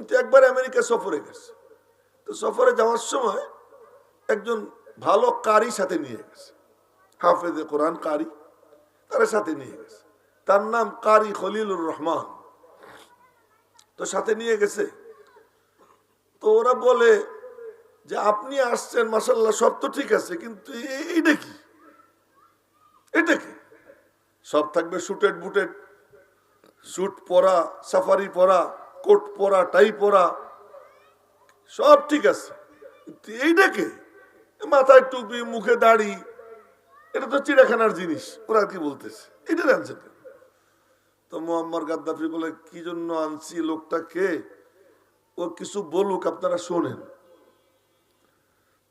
কিন্তু একবার আমেরিকা সফরে গেছে। তো সফরে যাওয়ার সময় একজন ভালো কারি সাথে নিয়ে গেছে, হাফেজে কোরআন কারি, তার সাথে নিয়ে গেছে। তার নাম কারি খলিলুর রহমান। তো সাথে নিয়ে গেছে। তো ওরা বলে যে আপনি আসছেন মাশাআল্লাহ, সব তো ঠিক আছে, কিন্তু এইটা কি, এটা কি? সব থাকবে সুটেড বুটেড, স্যুট পরা, সাফারি পরা, কোট পরা, টাই পরা, সব ঠিক আছে, এইটা কে? মাথায় টুপি, মুখে দাড়ি, এটা তো চিড়িয়াখানার জিনিস। ওরা কি বলতেছে, এটা জানছে না। তো মুআম্মার গাদ্দাফি বলে কি জন্য আনছি, লোকটা কে, ও কিছু বলুক, আপনারা শোনেন।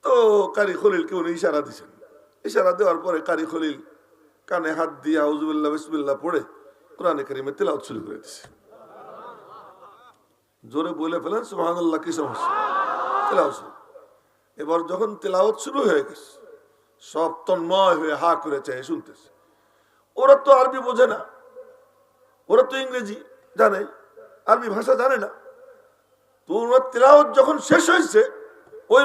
তো কারি খলিলকে উনি ইশারা দিচ্ছেন। ইশারা দেওয়ার পরে কারি খলিল কানে হাত দিয়ে আউযুবিল্লাহ বিসমিল্লাহ পড়ে কোরআনে কারিমে তিলাওয়াত শুরু করে দিচ্ছে। জোরে বলে ফেলেন সুবহানাল্লাহ, কি সমস্যা? তিলাওয়াত শুরু। এবার যখন তিলাওয়াত শুরু হয়ে গেছে, সব তন্ময় হয়ে হা করে চায় শুনতেছে। ওরা তো আরবি বোঝে না, ওরা তো ইংরেজি জানে, আরবি ভাষা জানে না। তো ওনার তিলাওয়াত যখন শেষ হয়েছে, ওই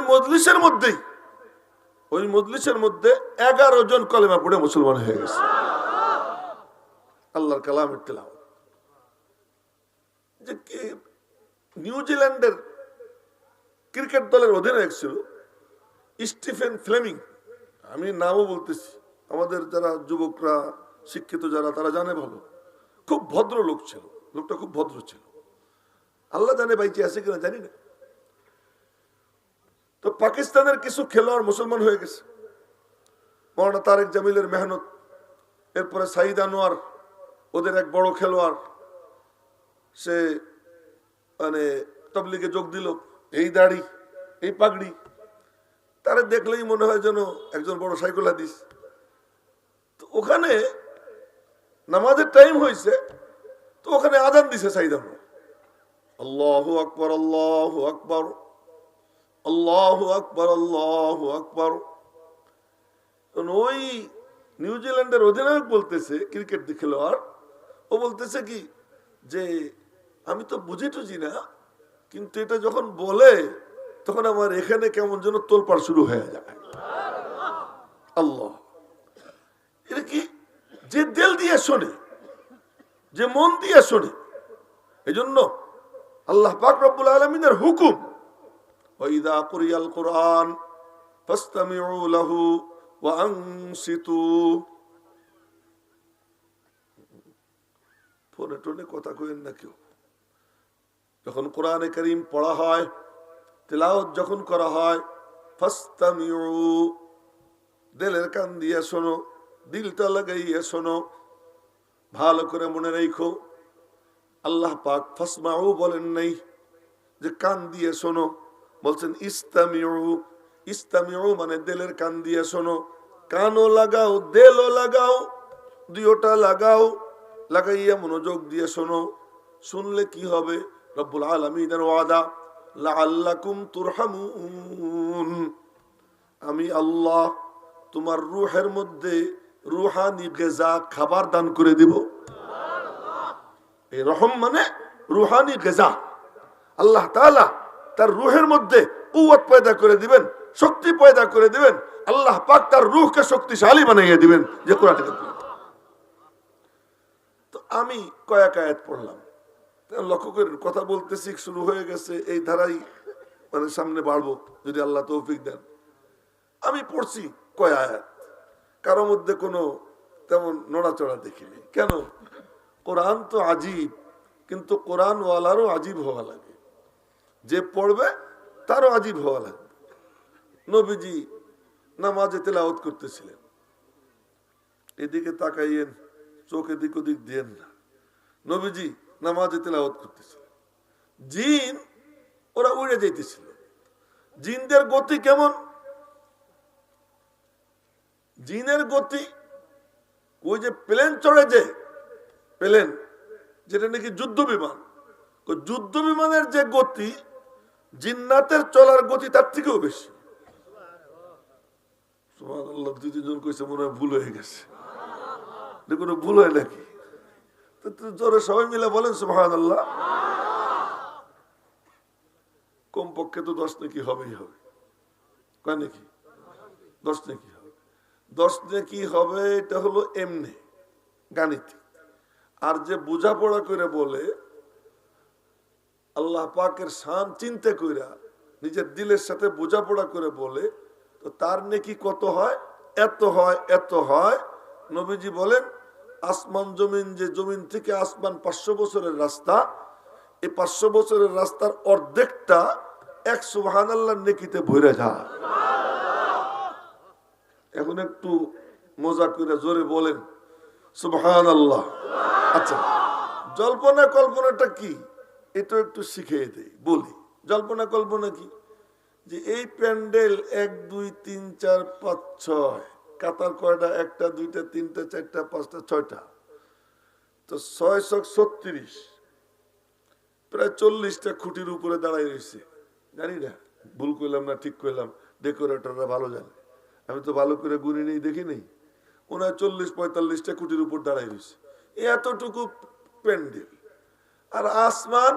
মজলিসের মধ্যে 11 জন কলেমা পড়ে মুসলমান হয়ে গেছে। আল্লাহর কালামের তিলাওয়াত। যে নিউজিল্যান্ডের ক্রিকেট দলের অধিনায়ক ছিল স্টিফেন ফ্লেমিং, আমি নামও বলতেছি, আমাদের যারা যুবকরা, শিক্ষিত যারা, তারা জানে ভালো। খুব ভদ্র লোক ছিল, লোকটা খুব ভদ্র ছিল। আল্লাহ জানে বাইচে আছে কিনা জানি না। তো পাকিস্তানের কিছু খেলোয়াড় মুসলমান হয়ে গেছে। মৌলানা তারেক জামিলের মেহনত, এরপরে সাইদ আনোয়ার, ওদের এক বড় খেলোয়াড়, সে মানে তাবলীগে যোগ দিল, এই দাড়ি, এই পাগড়ি, তারা দেখলেই মনে হয় যেন একজন বড় সাইকুল হাদিস। তো ওখানে নামাজের টাইম হয়েছে, তো ওখানে আজান দিছে সাইদ আনোয়ার, আল্লাহু আকবার, আল্লাহু আকবার, আল্লাহু আকবার, আল্লাহু আকবার। ওই নিউজিল্যান্ডের অধিনায়ক বলতেছে, ক্রিকেট খেলোয়াড়, ও বলতেছে কি যে আমি তো বুঝি টুঝি না, কিন্তু এটা যখন বলে তখন আমার এখানে কেমন যেন তোলপাড় শুরু হয়ে যায়। আল্লাহ, এটা কি? যে দিল দিয়ে শোনে, যে মন দিয়ে শোনে। এজন্য আল্লাহ পাক রব্বুল আলামিনের হুকুম, ওয়াইদা কুরিয়াল কুরআন ফাসতামিউ লাহু ওয়া আনসিতু। ফোনে টোনে কথা কইেন না কেউ। যখন কোরআনে কারীম পড়া হয়, তিলাওয়াত যখন করা হয়, ফাসতামিউ, দিলের কান দিয়ে শোনো, দিলটা লাগাইয়া শোনো, ভালো করে মনে রাখো। আল্লাহ পাক ফাসমাউ বলেন নাই যে কান দিয়ে শোনো, বলছেন ইস্তামিউ। ইস্তামিউ মানে দিলের কান দিয়ে শোনো। কানও লাগাও, দিলও লাগাও, দুইটা লাগাও, লাগাইয়া মনোযোগ দিয়ে শোনো। শুনলে কি হবে? রব্বুল আলামিনের ওয়াদা, লাআল্লাকুম তুরহামুন, আমি আল্লাহ তোমার রূহের মধ্যে রুহানি গিজা, খাবার দান করে দিব। এই রহম মানে রুহানি গিজা। আল্লাহ তাআলা তার রূহের মধ্যে কুওয়াত পয়দা করে দিবেন, শক্তি পয়দা করে দিবেন। আল্লাহ পাক তার রূহকে শক্তিশালী বানিয়ে দিবেন যে কোরআন থেকে। তো আমি কয়েক আয়াত পড়লাম, লক্ষ্য করে কথা বলতেছি, শুরু হয়ে গেছে। এই ধারাই মানে সামনে বাড়বো যদি আল্লাহ তৌফিক দেন। আমি পড়ছি কয় আয়াত, কারো মধ্যে কোনো তেমন নড়াচড়া দেখিনি। কেন? কোরআন তো আজীব, কিন্তু কোরআন ওয়ালারও আজীব হওয়া লাগে, যে পড়বে তারও আজীব হওয়া লাগবে। নবীজি নামাজে তেলাওয়াত করতেছিলেন, এদিকে তাকাইয়েন, চোখ এদিক ওদিক দিয়েন না। নবীজি নামাজে তেলাওয়াত করতেছিলেন, জিন ওরা উড়ে যাইতেছিল। জিনদের গতি কেমন? জিনের গতি ওই যে প্লেন চড়ে, যে প্লেন যেটা নাকি যুদ্ধ বিমান, যুদ্ধ বিমানের যে গতি, জিন্নাতের চলার গতি তার থেকেও বেশি। সুবহানাল্লাহ, দুই তিনজন কইছে মনে হয় ভুল হয়ে গেছে। কোনো ভুল হয় নাকি? জোরে সবাই মিলে বলেন সুবহানাল্লাহ। কমপক্ষে তো 10 নেকি হবেই হবে। কয় নাকি 10 নেকি হবে? 10 নেকি হবে, এটা হলো এমনি গাণিতিক। আর যে বোঝাপড়া করে বলে, আল্লাহ পাকের শান চিন্তা কইরা নিজের দিলের সাথে বোঝাপড়া করে বলে, তো তার নেকি কত হয়? এত হয়, এত হয়। নবীজি বলেন, আসমান জমিন, যে জমিন থেকে আসমান 500 বছরের রাস্তা, এই 500 বছরের রাস্তার অর্ধেকটা এক সুবহানাল্লাহর নেকিতে ভরে যায়। এখন একটু মজা করে জোরে বলেন সুবহানাল্লাহ। আচ্ছা, জল্পনা কল্পনাটা কি এটা একটু শিখিয়ে দেই, বলি। জল্পনা কল্পনা কি? যে এই প্যান্ডেল 1 2 3 4 5 6 কাতার কয়টা? 1টা 2টা 3টা 4টা 5টা 6টা, তো 6 36, প্রায় 40টা খুঁটির উপরে দাঁড়াই রয়েছে। জানি না ভুল করলাম না ঠিক করলাম, ডেকোরেটররা ভালো জানে, আমি তো ভালো করে গুনি নেই, দেখি নেই। ওনার 40 45টা খুঁটির উপর দাঁড়াই রয়েছে, এতটুকু প্যান্ডেল। আর আসমান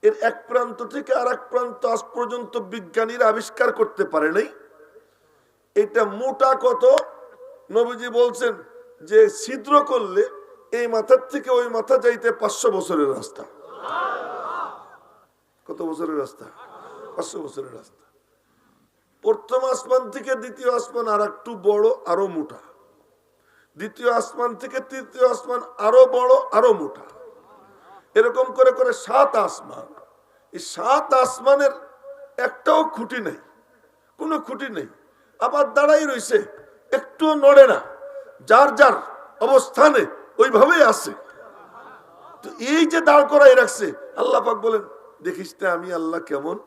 এর এক প্রান্ত থেকে আর এক প্রান্ত আজ পর্যন্ত বিজ্ঞানীরা আবিষ্কার করতে পারে নাই। এটা মোটা কত? নবীজি বলছেন যে ছিদ্র করলে এই মাথার থেকে ওই মাথা যাইতে 500 বছরের রাস্তা। কত বছরের রাস্তা? 500 বছরের রাস্তা। প্রথম আসমান থেকে দ্বিতীয় আসমান আর একটু বড়, আরো মোটা। দ্বিতীয় আসমান থেকে তৃতীয় আসমান আরো বড়, আরো মোটা। এরকম করে করে 7 আসমান। এই 7 আসমানের একটাও খুঁটি নেই, কোনো খুঁটি নেই। আবার দাঁড়াই রয়েছে, একটুও নড়ে না, যার যার অবস্থানে ওইভাবেই আছে। তো এই যে দাঁড় করাই রাখছে, আল্লাহ পাক বলেন, দেখিস না আমি আল্লাহ কেমন?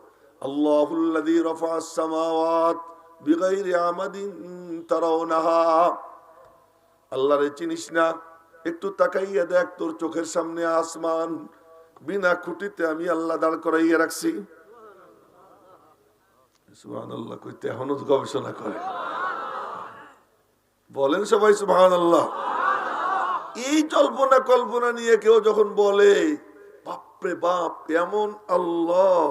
আল্লাহুল্লাযী রাফা'আস সামাওয়াত বিগাইরি আমাদিন তারাউনাহা। আল্লাহরে চিনিস না? একটু তাকাইয়া দেখ, তোর চোখের সামনে আসমান, বিনা খুঁটিতে আমি আল্লাহ দাঁড় করাইয়া রাখছি। সুবহানাল্লাহ কইতে এখনো গবেষণা করে, বলেন সবাই সুবহানাল্লাহ। এই জল্পনা কল্পনা নিয়ে কেউ যখন বলে, বাপরে বাপ, এমন আল্লাহ,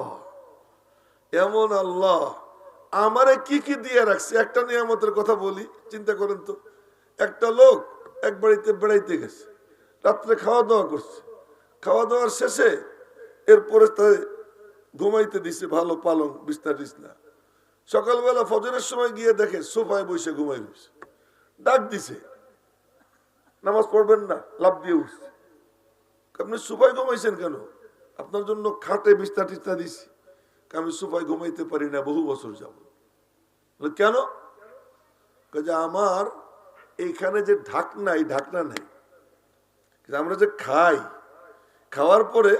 এমন আল্লাহ আমারে কি কি দিয়ে রাখছে। একটা নিয়ামতের কথা বলি, চিন্তা করেন তো। একটা লোক এক বাড়িতে বেড়াইতে গেছে, রাত্রে খাওয়া দাওয়া করছে, খাওয়া দাওয়ার শেষে এরপরে তাই ঘুমাইতে দিছে ভালো পালং বিছনা টিছনা। সকালবেলা ফজরের সময় গিয়ে দেখে সোফায় বসে ঘুমাই রয়েছে। ডাক দিছে, নামাজ পড়বেন না? লাভ দিয়ে উঠছে। আপনি সোফায় ঘুমাইছেন কেন? আপনার জন্য খাটে বিছনা টিছনা দিছি। আমি সোফায় ঘুমাইতে পারি না বহু বছর যাব। কেন? আমার এইখানে যে ঢাকনা, এই ঢাকনা নাই। আমরা যে খাই, খাওয়ার পরে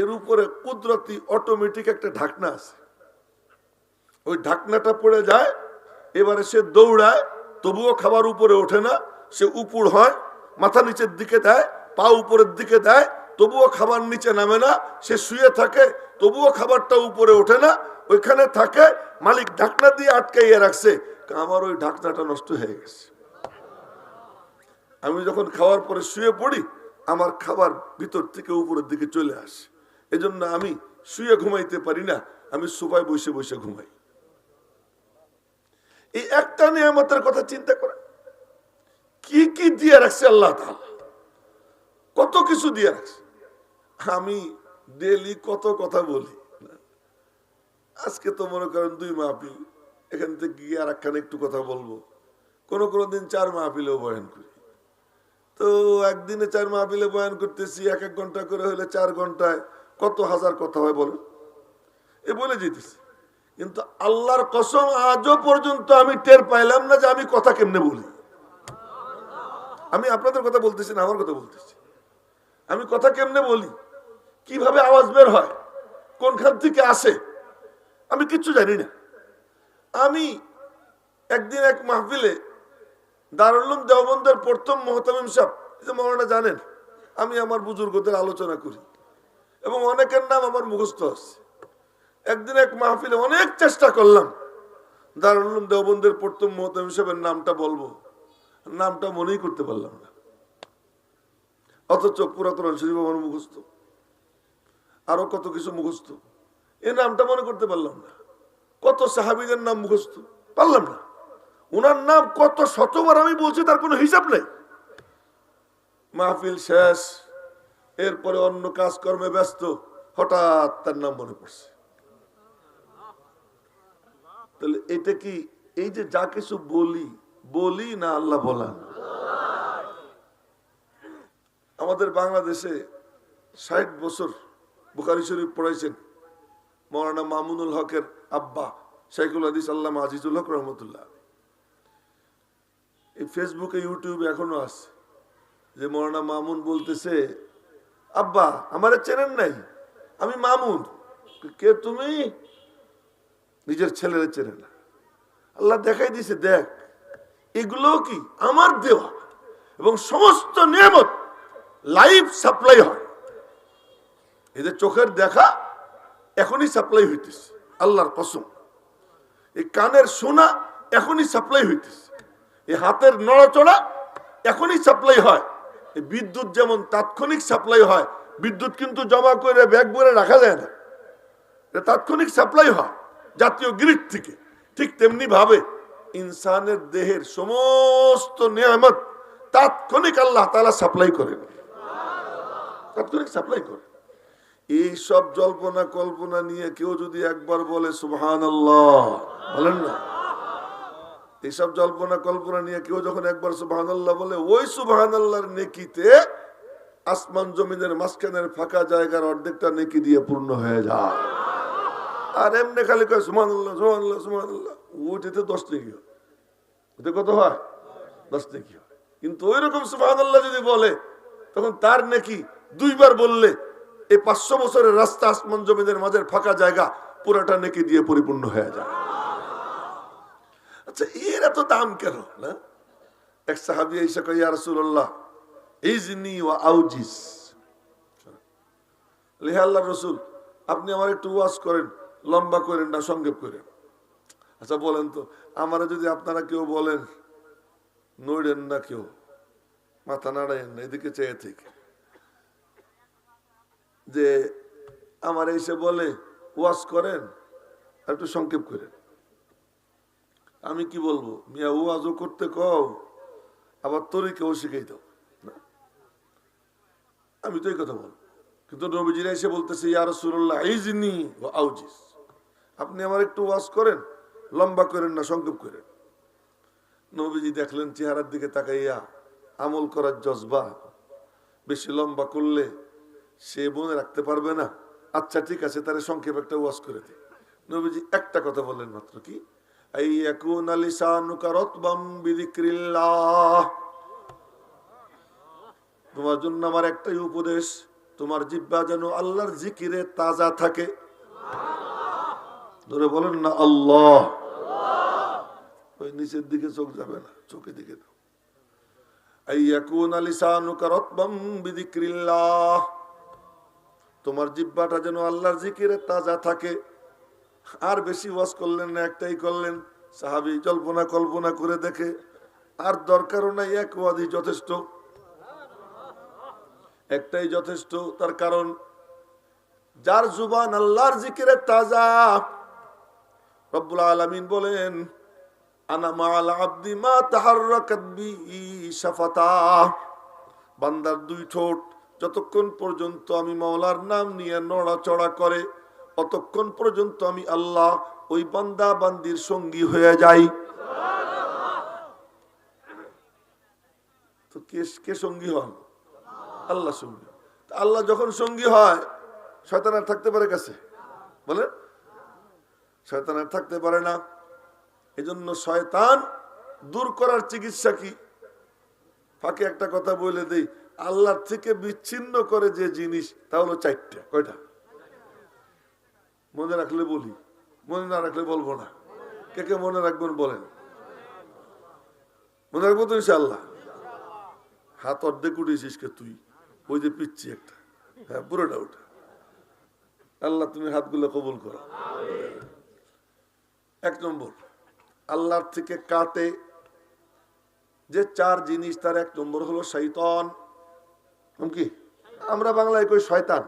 এর উপরে কুদরতি অটোমেটিক একটা ঢাকনা আছে, ওই ঢাকনাটা পড়ে যায়। এবারে সে দৌড়ায়, তবুও খাবার উপরে ওঠে না। সে উপুড় হয়, মাথা নিচের দিকে দেয়, পা উপরের দিকে দেয়, তবুও খাবার নিচে নামে না। সে শুয়ে থাকে, তবুও খাবারটা উপরে ওঠে না, ওইখানে থাকে। মালিক ঢাকনা দিয়ে আটকাইয়ে রাখছে। আমার ওই ঢাকনাটা নষ্ট হয়ে গেছে। আমি যখন খাওয়ার পরে শুয়ে পড়ি, আমার খাবার ভিতর থেকে উপরের দিকে চলে আসে। এজন্য আমি শুয়ে ঘুমাইতে পারি না, আমি সোফায় বসে বসে ঘুমাই। এই একটা নিয়ামতের কথা চিন্তা করে কি কি দিয়ে রাখছে আল্লাহ তাআলা, কত কিছু দিয়ে রাখছে। আমি ডেলি কত কথা বলি, আজকে তো মনে করেন 2 মাহফিল, এখান থেকে গিয়ে আর একখানে একটু কথা বলবো। কোনো কোনো দিন 4 মাহফিলেও বয়ান করি। তো একদিনে 4 মাহফিলে বয়ান করতেছি, 1 ঘন্টা করে হলে 4 ঘন্টায় কত হাজার কথা হয় বলেন? এ বলে যেতেছি, কিন্তু আল্লাহর কসম আজও পর্যন্ত আমি টের পাইলাম না যে আমি কথা কেমনে বলি। আমি আপনাদের কথা বলতেছি না, আমার কথা বলতেছি। আমি কথা কেমনে বলি, কিভাবে আওয়াজ বের হয়, কোনখান থেকে আসে, আমি কিচ্ছু জানি না। আমি একদিন এক মাহফিলে দারুল উলুম দেওবন্দের প্রথম মুহতামিম সাহেব, যে মৌলানা জানেন আমি আমার বুজুর্গদের আলোচনা করি এবং অনেকের নাম আমার মুখস্থ আছে। একদিন এক মাহফিলে অনেক চেষ্টা করলাম দারুল উলুম দেওবন্দের প্রথম মুহতামিম সাহেবের নামটা বলবো, নামটা মনেই করতে পারলাম না। অথচ পুরা কোরআন শরীফ আমার মুখস্থ, আরো কত কিছু মুখস্থ। এই নামটা মনে করতে পারলাম না। কত সাহাবীদের নাম মুখস্থ পারলাম না। উনার নাম কত শতবার আমি বলছি, তার কোনো হিসাব নেই। মাহফিল শেষ, এরপরে অন্য কাজকর্মে ব্যস্ত, হঠাৎ তার নাম মনে পড়ছে। তাহলে এটা কি এই যে যা কিছু বলি না আল্লাহ বলান? আমাদের বাংলাদেশে ৬০ বছর বুখারী শরীফ পড়াইছেন মৌলানা মামুনুল হকের আব্বা শাইখুল হাদিস আল্লামা আজিজুল হক রহমতুল্লাহ। এই ফেসবুকে ইউটিউবে এখনো আছে যে মৌলানা মামুন বলতেছে, আব্বা আমারে চেনেন নাই, আমি মামুন। কে তুমি? নিজের ছেলেরে চেনে না। আল্লাহ দেখাই দিছে, দেখ এগুলো কি আমার দেওয়া, এবং সমস্ত নিয়ামত লাইভ সাপ্লাই হয়। এদের চোখের দেখা এখনই সাপ্লাই হইতেছে, আল্লাহর কসম। এই কানের শোনা এখনই সাপ্লাই হইতেছে, এই হাতের নড়াচড়া এখনই সাপ্লাই হয়। এই বিদ্যুৎ যেমন তাৎক্ষণিক সাপ্লাই হয়, বিদ্যুৎ কিন্তু জমা করে ব্যাগ ভরে রাখা যায় না, এটা তাৎক্ষণিক সাপ্লাই হয় জাতীয় গ্রিড থেকে। ঠিক তেমনি ভাবে ইনসানের দেহের সমস্ত নিয়ামত তাৎক্ষণিক আল্লাহ তাআলা সাপ্লাই করেন, তাৎক্ষণিক সাপ্লাই করে। এই সব জল্পনা কল্পনা নিয়ে কেউ যদি একবার বলে সুবহানাল্লাহ, বলেন না, এইসব জল্পনা কল্পনা নিয়ে কেউ যখন একবার সুবহানাল্লাহ বলে, ওই সুবহানাল্লাহর নেকিতে আসমান জমিনের মাঝখানের ফাঁকা জায়গার অর্ধেকটা নেকি দিয়ে পূর্ণ হয়ে যায়। আর এমনি খালি কয় সুবহানাল্লাহ সুবহানাল্লাহ সুবহানাল্লাহ, ওইটাতে 10 নেকি হয়। ওতে কত হয়? 10 নেকি হয়। কিন্তু ওই রকম সুবহানাল্লাহ যদি বলে, তখন তার নেকি 2 বার বললে এই 500 বছরের রাস্তা আসমান জমিনের মাঝের ফাঁকা জায়গা পুরাটা নেকি দিয়ে পরিপূর্ণ হয়ে যায়। আচ্ছা, এর এত দাম কেন? না, এক সাহাবী এসে কয়, ইয়া রাসূলুল্লাহ ইজনি ওয়া আউজিস। হে আল্লাহর রাসূল, আপনি আমার একটু ওয়াজ করেন, লম্বা করেন না সংক্ষেপ করেন। আচ্ছা বলেন তো, আমারে যদি আপনারা কেউ বলেন, নড়েন না, কেউ মাথা নাড়াইন না, এদিকে চেয়ে থেকে, যে আমার এসে বলে ওয়াজ করেন আর একটু সংক্ষেপ করেন, আমি কি বলবো? মিয়া ওয়াজও করতে কও, আবার তরিকাও শিখাই দাও না, আমি তো এই কথা বলবো। কিন্তু নবীজিরা এসে বলতেছে, ইয়া রাসূলুল্লাহ ইজনি ওয়া আউজিস, আপনি আমার একটু ওয়াজ করেন, লম্বা করেন না সংক্ষেপ করেন। নবীজি দেখলেন চেহারার দিকে তাকাইয়া আমল করার জজবা, বেশি লম্বা করলে সে মনে রাখতে পারবে না। আচ্ছা ঠিক আছে, তারে সংক্ষেপ একটা ওয়াজ করে দিই। নবীজি একটা কথা বললেন মাত্র, কি? আইয়াকুনা লিসানুকা রাতবাম বিযিকরিল্লাহ, তোমার জন্য আমার একটাই উপদেশ, তোমার জিহ্বা যেন আল্লাহর জিকিরে তাজা থাকে। ধরে বলেন না আল্লাহ। ওই নিচের দিকে চোখ যাবে না, চোখের দিকে দাও। আইয়াকুনা লিসানুকা রাতবাম বিযিকরিল্লাহ, তোমার জিহ্বাটা যেন আল্লাহর জিকিরে তাজা থাকে। আর বেশি ওয়াজ করলেন না, একটাই করলেন। সাহাবী জল্পনা কল্পনা করে দেখে আর দরকারও নাই, এক ওয়াজই যথেষ্ট, একটাই যথেষ্ট। তার কারণ যার জুবান আল্লাহর জিকিরে তাজা, রব্বুল আলামিন বলেন, আনা মাআল আবদি মা তাহাররাকাত বিহি শাফাতা, বান্দার 2 ঠোঁট যতক্ষণ পর্যন্ত আমি মাওলার নাম নিয়ে নড়াচড়া করে, অতক্ষণ পর্যন্ত আমি আল্লাহ ওই বান্দা বান্দির সঙ্গী হয়ে যাই। তো কে সঙ্গী হন? আল্লাহ সঙ্গী। আল্লাহ যখন সঙ্গী হয়, শয়তান আর থাকতে পারে কাছে? বলে শয়তান আর থাকতে পারে না। এজন্য শয়তান দূর করার চিকিৎসা কি? ফাঁকে একটা কথা বলে দেই, আল্লাহর থেকে বিচ্ছিন্ন করে যে জিনিস, তা হলো 4টা। কয়টা? মনে রাখলে বলি, মনে না রাখলে বলবো না। কে কে মনে রাখবেন বলেন? মনে রাখবো তো ইনশাআল্লাহ। হাত অর্ধেক উঠেছিস কে তুই? ওই যে পিচ্ছি একটা, হ্যাঁ পুরোটা ওঠা। আল্লাহ তুমি হাতগুলো কবুল করো। 1 নম্বর, আল্লাহর থেকে কাটে যে 4 জিনিস, তার 1 নম্বর হলো শয়তান। কি আমরা বাংলায় কই শয়তান,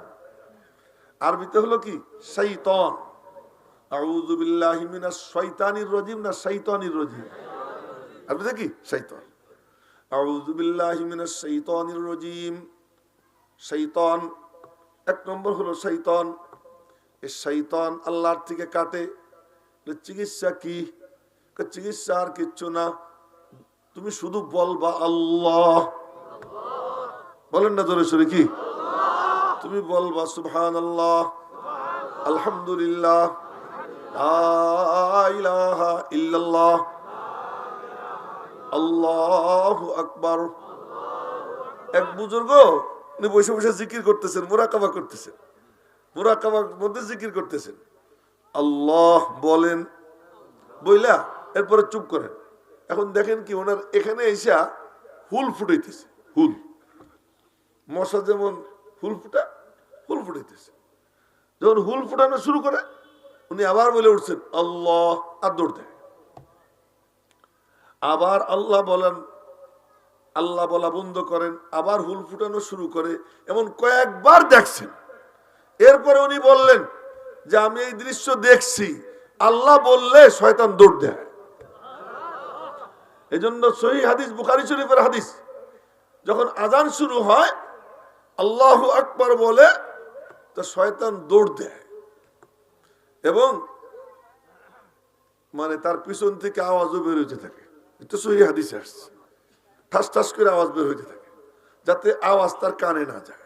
আরবিতে হলো কি শাইতান। আউযু বিল্লাহি মিনাশ শাইতানির রাজিম না শাইতানির রাজিম? আরবিতে কি শাইতান। আউযু বিল্লাহি মিনাশ শাইতানির রাজিম। শাইতান এক নম্বর হলো শাইতান। এই শাইতান আল্লাহর থেকে কাটে। চিকিৎসা কি? চিকিৎসা আর কিচ্ছু না, তুমি শুধু বলবা আল্লাহ। বলেন না জোরে সোরে কি? তুমি বলবা সুবহানাল্লাহ, আলহামদুলিল্লাহ, লা ইলাহা ইল্লাল্লাহ, আল্লাহু আকবার। এক বুজুর্গ উনি বসে বসে জিকির করতেছেন, মুরাকাবা করতেছেন, মুরাকাবার মধ্যে জিকির করতেছেন। আল্লাহ বলেন বইলা এরপরে চুপ করেন। এখন দেখেন কি ওনার এখানে এসা হুল ফুটাইতেছে। হুল, মশা যেমন হুল ফুটাইতেছে। যখন হুল ফুটানো শুরু করে উনি আবার বলে উঠছেন আল্লাহ, আর দৌড় দেয়। আবার আল্লাহ বলেন, আল্লাহ বলা বন্ধ করেন, আবার হুল ফুটানো শুরু করে। এমন কয়েকবার দেখছেন। এরপরে উনি বললেন যে আমি এই দৃশ্য দেখছি, আল্লাহ বললে শয়তান দৌড় দেয়। এই জন্য সহিহ হাদিস, বুখারী শরীফের হাদিস, যখন আজান শুরু হয় আল্লাহু আকবার বলে তো শয়তান দৌড় দেয় এবং মানে তার পিছন থেকে আওয়াজও বের হইতে থাকে। এটা সহিহ হাদিসে আসছে। ঠাস ঠাস করে আওয়াজ বের হইতে থাকে যাতে আওয়াজ তার কানে না যায়।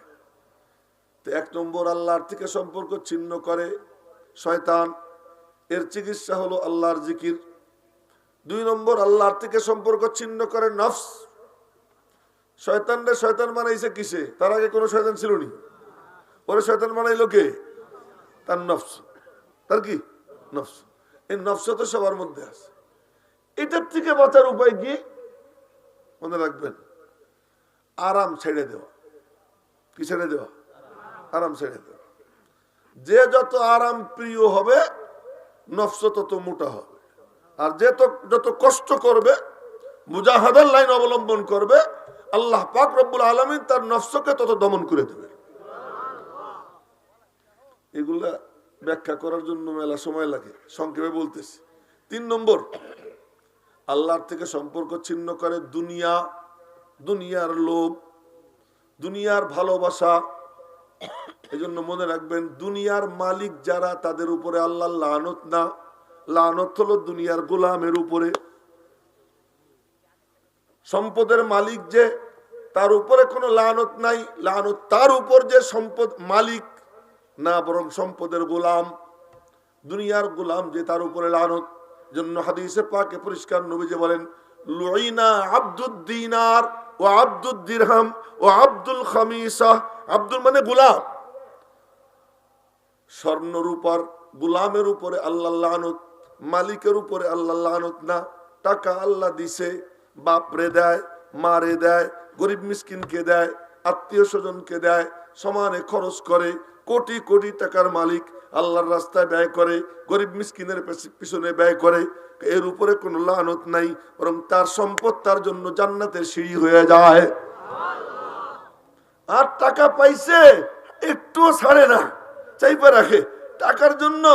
তো এক নম্বর আল্লাহর থেকে সম্পর্ক ছিন্ন করে শয়তান। এর চিকিৎসা হলো আল্লাহর জিকির। দুই নম্বর আল্লাহর থেকে সম্পর্ক ছিন্ন করে নফস। শয়তানরে শয়তান বানাইছে কিসে? তার আগে কোনো শয়তান ছিল নি? ওরে শয়তান বানাইলো কে? তার নফস। তার কি নফস? এই নফস তো সবার মধ্যে আছে। এটার থেকে বাঁচার উপায় কি? মনে রাখবেন, আরাম ছেড়ে দেওয়া। কি ছেড়ে দেওয়া? আরাম ছেড়ে দেওয়া। যে যত আরাম প্রিয় হবে নফস তত মোটা হবে। আর যে যত কষ্ট করবে, মুজাহাদার লাইন অবলম্বন করবে, আল্লাহ পাক রব্বুল আলামিন তার নফসকে তত দমন করে দেবে। এগুলা ব্যাখ্যা করার জন্য মেলা সময় লাগে, সংক্ষেপে বলতেছি। 3 নম্বর আল্লাহর থেকে সম্পর্ক ছিন্ন করে দুনিয়া, দুনিয়ার লোভ, দুনিয়ার ভালোবাসা। এই জন্য মনে রাখবেন, দুনিয়ার মালিক যারা তাদের উপরে আল্লাহ লানত না, লানত হলো দুনিয়ার গোলামের উপরে। সম্পদের মালিক যে তার উপরে কোনো লানত নাই, লানত তার উপর যে সম্পদ মালিক না, বরং সম্পদের গোলাম, দুনিয়ার গোলাম যে তার উপরে লানত। জন্য হাদিসে পাকে পরিষ্কার নবীজি বলেন, লুইনা আব্দুদ দিনার ও আব্দুদ দিরহাম ও আব্দুল খামিসা। আব্দুল মানে গোলাম, স্বর্ণ রূপার গোলামের উপরে আল্লাহ লানত, মালিকের উপরে আল্লাহ লানত না। টাকা আল্লাহ দিছে, বাপরে দেয়, মারে দেয়, গরিব মিসকিনকে দেয়, আত্মীয় স্বজনকে দেয়, সমানে খরচ করে। কোটি কোটি টাকার মালিক আল্লাহর রাস্তায় ব্যয় করে, গরিব মিসকিনের পিছনে ব্যয় করে। এর উপরে কোনো লানত নাই, বরং তার সম্পদ তার জন্য জান্নাতের সিঁড়ি হয়ে যায়। আর টাকা পাইছে একটুও ছাড়ে না, চাইপা রাখে। টাকার জন্য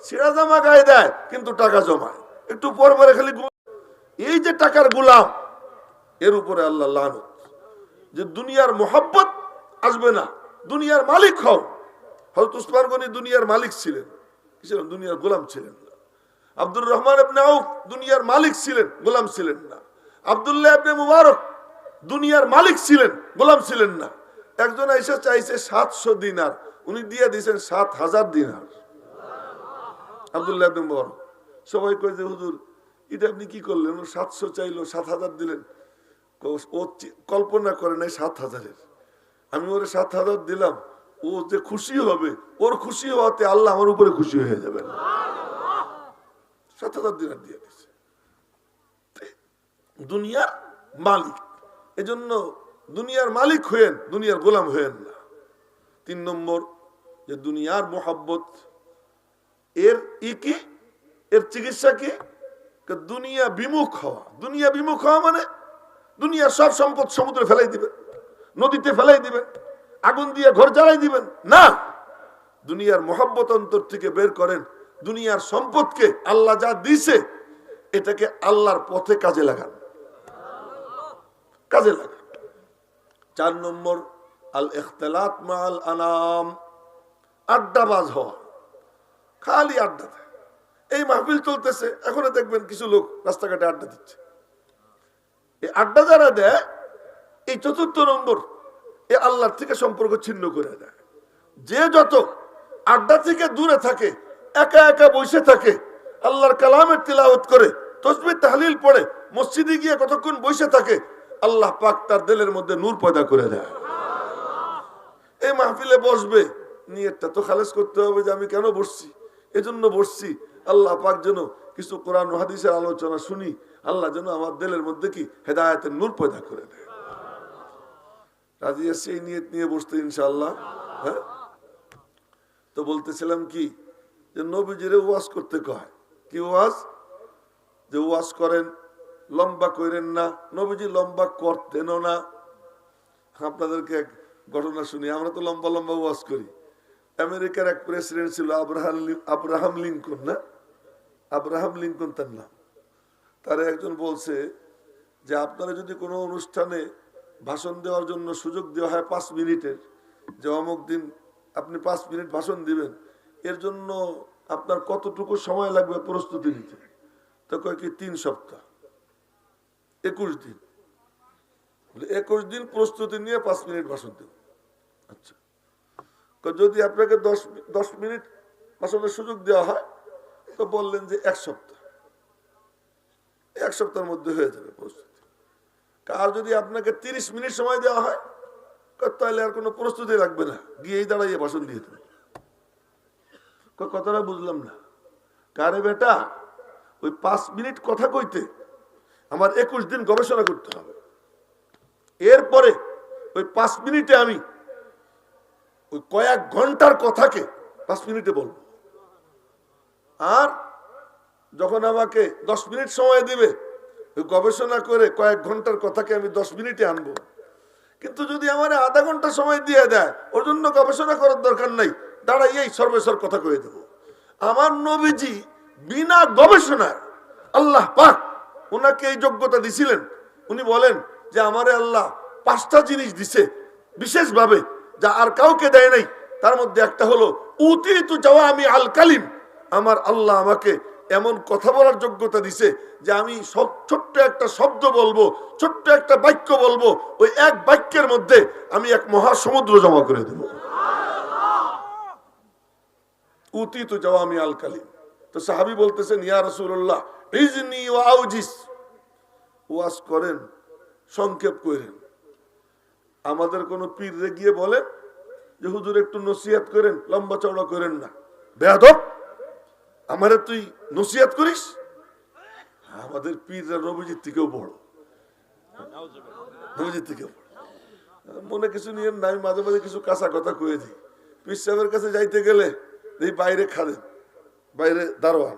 ছেঁড়া জামা গায়ে দেয়, কিন্তু টাকা জমায়, একটু পর পরে খালি। এই যে টাকার গোলাম, এর উপরে আল্লাহ লানত। যে দুনিয়ার মোহাব্বত আসবে না, দুনিয়ার মালিক হও। হযরত উসমান গনি দুনিয়ার মালিক ছিলেন, কি ছিলেন? দুনিয়ার গোলাম ছিলেন না। আব্দুর রহমান ইবনে আউফ দুনিয়ার মালিক ছিলেন, গোলাম ছিলেন না। আব্দুল্লাহ ইবনে মুবারক দুনিয়ার মালিক ছিলেন, গোলাম ছিলেন না। একজন এসে চাইছে 700 দিনার, উনি দিয়ে দিয়েছেন 7000 দিনার। আব্দুল্লাহ ইবনে মুবারক। সবাই কয় যে হুজুর এটা আপনি কি করলেন? 700 চাইলো, 7000 দিলেন। ও কল্পনা করে নাই 7000-এর। আমি ওরে 7000 দিলাম, ও যে খুশি হবে, ওর খুশি হওয়াতে আল্লাহ আমার উপরে খুশি হয়ে যাবেন। 7000 দিনার দিয়ে দিচ্ছে। দুনিয়ার মালিক, এজন্য দুনিয়ার মালিক হয়েন, দুনিয়ার গোলাম হয়েন না। 3 নম্বর যে দুনিয়ার মোহাব্বত, এর কি, এর চিকিৎসা কি? দুনিয়া বিমুখ হওয়া। দুনিয়া বিমুখ হওয়া মানে দুনিয়ার সব সম্পদ সমুদ্রে ফেলাই দিবেন, নদীতে ফেলাই দিবেন, আগুন দিয়ে ঘর জ্বালাই দিবেন না। দুনিয়ার মোহাব্বত অন্তর থেকে বের করেন, দুনিয়ার সম্পদকে আল্লাহ যা দিয়েছে এটাকে আল্লাহর পথে কাজে লাগান, কাজে লাগান। 4 নম্বর আল ইখতিলাত মাআল আনাম, আড্ডাবাজ হওয়া, খালি আড্ডা। এই মাহফিল চলতেছে, এখনো দেখবেন কিছু লোক রাস্তাঘাটে আড্ডা দিচ্ছে। এই আড্ডা যারা দেয়, এই 4র্থ নম্বর, এ আল্লাহর থেকে সম্পর্ক ছিন্ন করে দেয়। যে যত আড্ডা থেকে দূরে থাকে, একা একা বসে থাকে, আল্লাহর কালামের তিলাওয়াত করে, তাসবিহ তাহলিল পড়ে, মসজিদে গিয়ে কতক্ষণ বসে থাকে, আল্লাহ পাক তার দিলের মধ্যে নূর পয়দা করে দেয়। এই মাহফিলে বসবে, নিয়তটা তো খালেস করতে হবে যে আমি কেন বসছি, এজন্য বসছি আল্লাহ পাক যেন কিছু কোরআন ও হাদিসের আলোচনা শুনি, আল্লাহ যেন আমার দিলের মধ্যে কি হেদায়েতের নূর পয়দা করে দেয়। রাজি আছে এই নিয়ত নিয়ে বসতে ইনশাআল্লাহ? হ্যাঁ, তো বলতেছিলাম কি যে নবীজিরে ওয়াজ করতে কয়, কি ওয়াজ? যে ওয়াজ করেন, লম্বা করেন না। নবীজি লম্বা করতেনও না। আপনাদেরকে এক ঘটনা শুনি, আমরা তো লম্বা লম্বা ওয়াজ করি। আমেরিকার এক প্রেসিডেন্ট ছিল আব্রাহাম লিঙ্কন, না আব্রাহাম লিঙ্কন তার নাম। তারা একজন বলছে যে আপনারা যদি কোনো অনুষ্ঠানে ভাষণ দেওয়ার জন্য সুযোগ দেওয়া হয় 5 মিনিটের, যে অমুক দিন আপনি 5 মিনিট ভাষণ দিবেন, এর জন্য আপনার কতটুকু সময় লাগবে প্রস্তুতি নিতে? তো কয় কি 3 সপ্তাহ, 21 দিন। 21 দিন প্রস্তুতি নিয়ে 5 মিনিট ভাষণ দেব। আচ্ছা, যদি আপনাকে 10 মিনিট ভাষণের সুযোগ দেওয়া হয়, তো বললেন যে 1 সপ্তাহ, 1 সপ্তাহের মধ্যে হয়ে যাবে প্রস্তুতি। আর যদি আপনাকে 30 মিনিট সময় দেওয়া হয়, তাহলে আর কোনো প্রস্তুতি লাগবে না, গিয়েই দাঁড়াইয়ে ভাষণ দিয়ে দেবে। কথাটা বুঝলাম না। কারে বেটা, ওই 5 মিনিট কথা কইতে আমার 21 দিন গবেষণা করতে হবে। এরপরে ওই 5 মিনিটে আমি ওই কয়েক ঘন্টার কথাকে 5 মিনিটে বলবো। আর যখন আমাকে 10 মিনিট সময় দিবে, ওই গবেষণা করে কয়েক ঘন্টার কথাকে আমি 10 মিনিটে আনবো। কিন্তু যদি আমার আধা ঘন্টা সময় দিয়ে দেয়, ওর জন্য গবেষণা করার দরকার নাই, দাঁড়াইয়েই সর্বেসর কথা কয়ে দেব। আমার নবীজি বিনা গবেষণায়, আল্লাহ পাক ওনাকে এই যোগ্যতা দিছিলেন। উনি বলেন যে আমারে আল্লাহ 5টা জিনিস দিছে বিশেষভাবে, যা আর কাউকে দেয় নাই। তার মধ্যে একটা হলো উতিতু জাওয়ামি আল কালিম, আমার আল্লাহ আমাকে এমন কথা বলার যোগ্যতা দিছে যে আমি ছোট্ট একটা শব্দ বলবো, ছোট্ট একটা বাক্য বলবো, ওই এক বাক্যের মধ্যে আমি এক মহাসমুদ্র জমা করে দেব। উতিতু জাওয়ামি আল কালিম। তো সাহাবী বলতেছেন, ইয়া রাসূলুল্লাহ ইজনি ওয়া আউজিস, ওয়াজ করেন, সংক্ষেপ করেন। আমাদের কোন পীররে গিয়ে বলেন যে হুজুর একটু নসিহত করেন, লম্বা চওড়া করেন না। বেয়াদব, আমারে তুই নসিহত করিস? আমাদের পীররা নবীজির থেকেও বড়, নবীজির থেকেও বড়। মনে কিছু নিয়ে না, আমি মাঝে মাঝে কিছু কাঁচা কথা কয়ে দিই। পীর সাহেবের কাছে যাইতে গেলে এই বাইরে খাদেম, বাইরে দারোয়ান,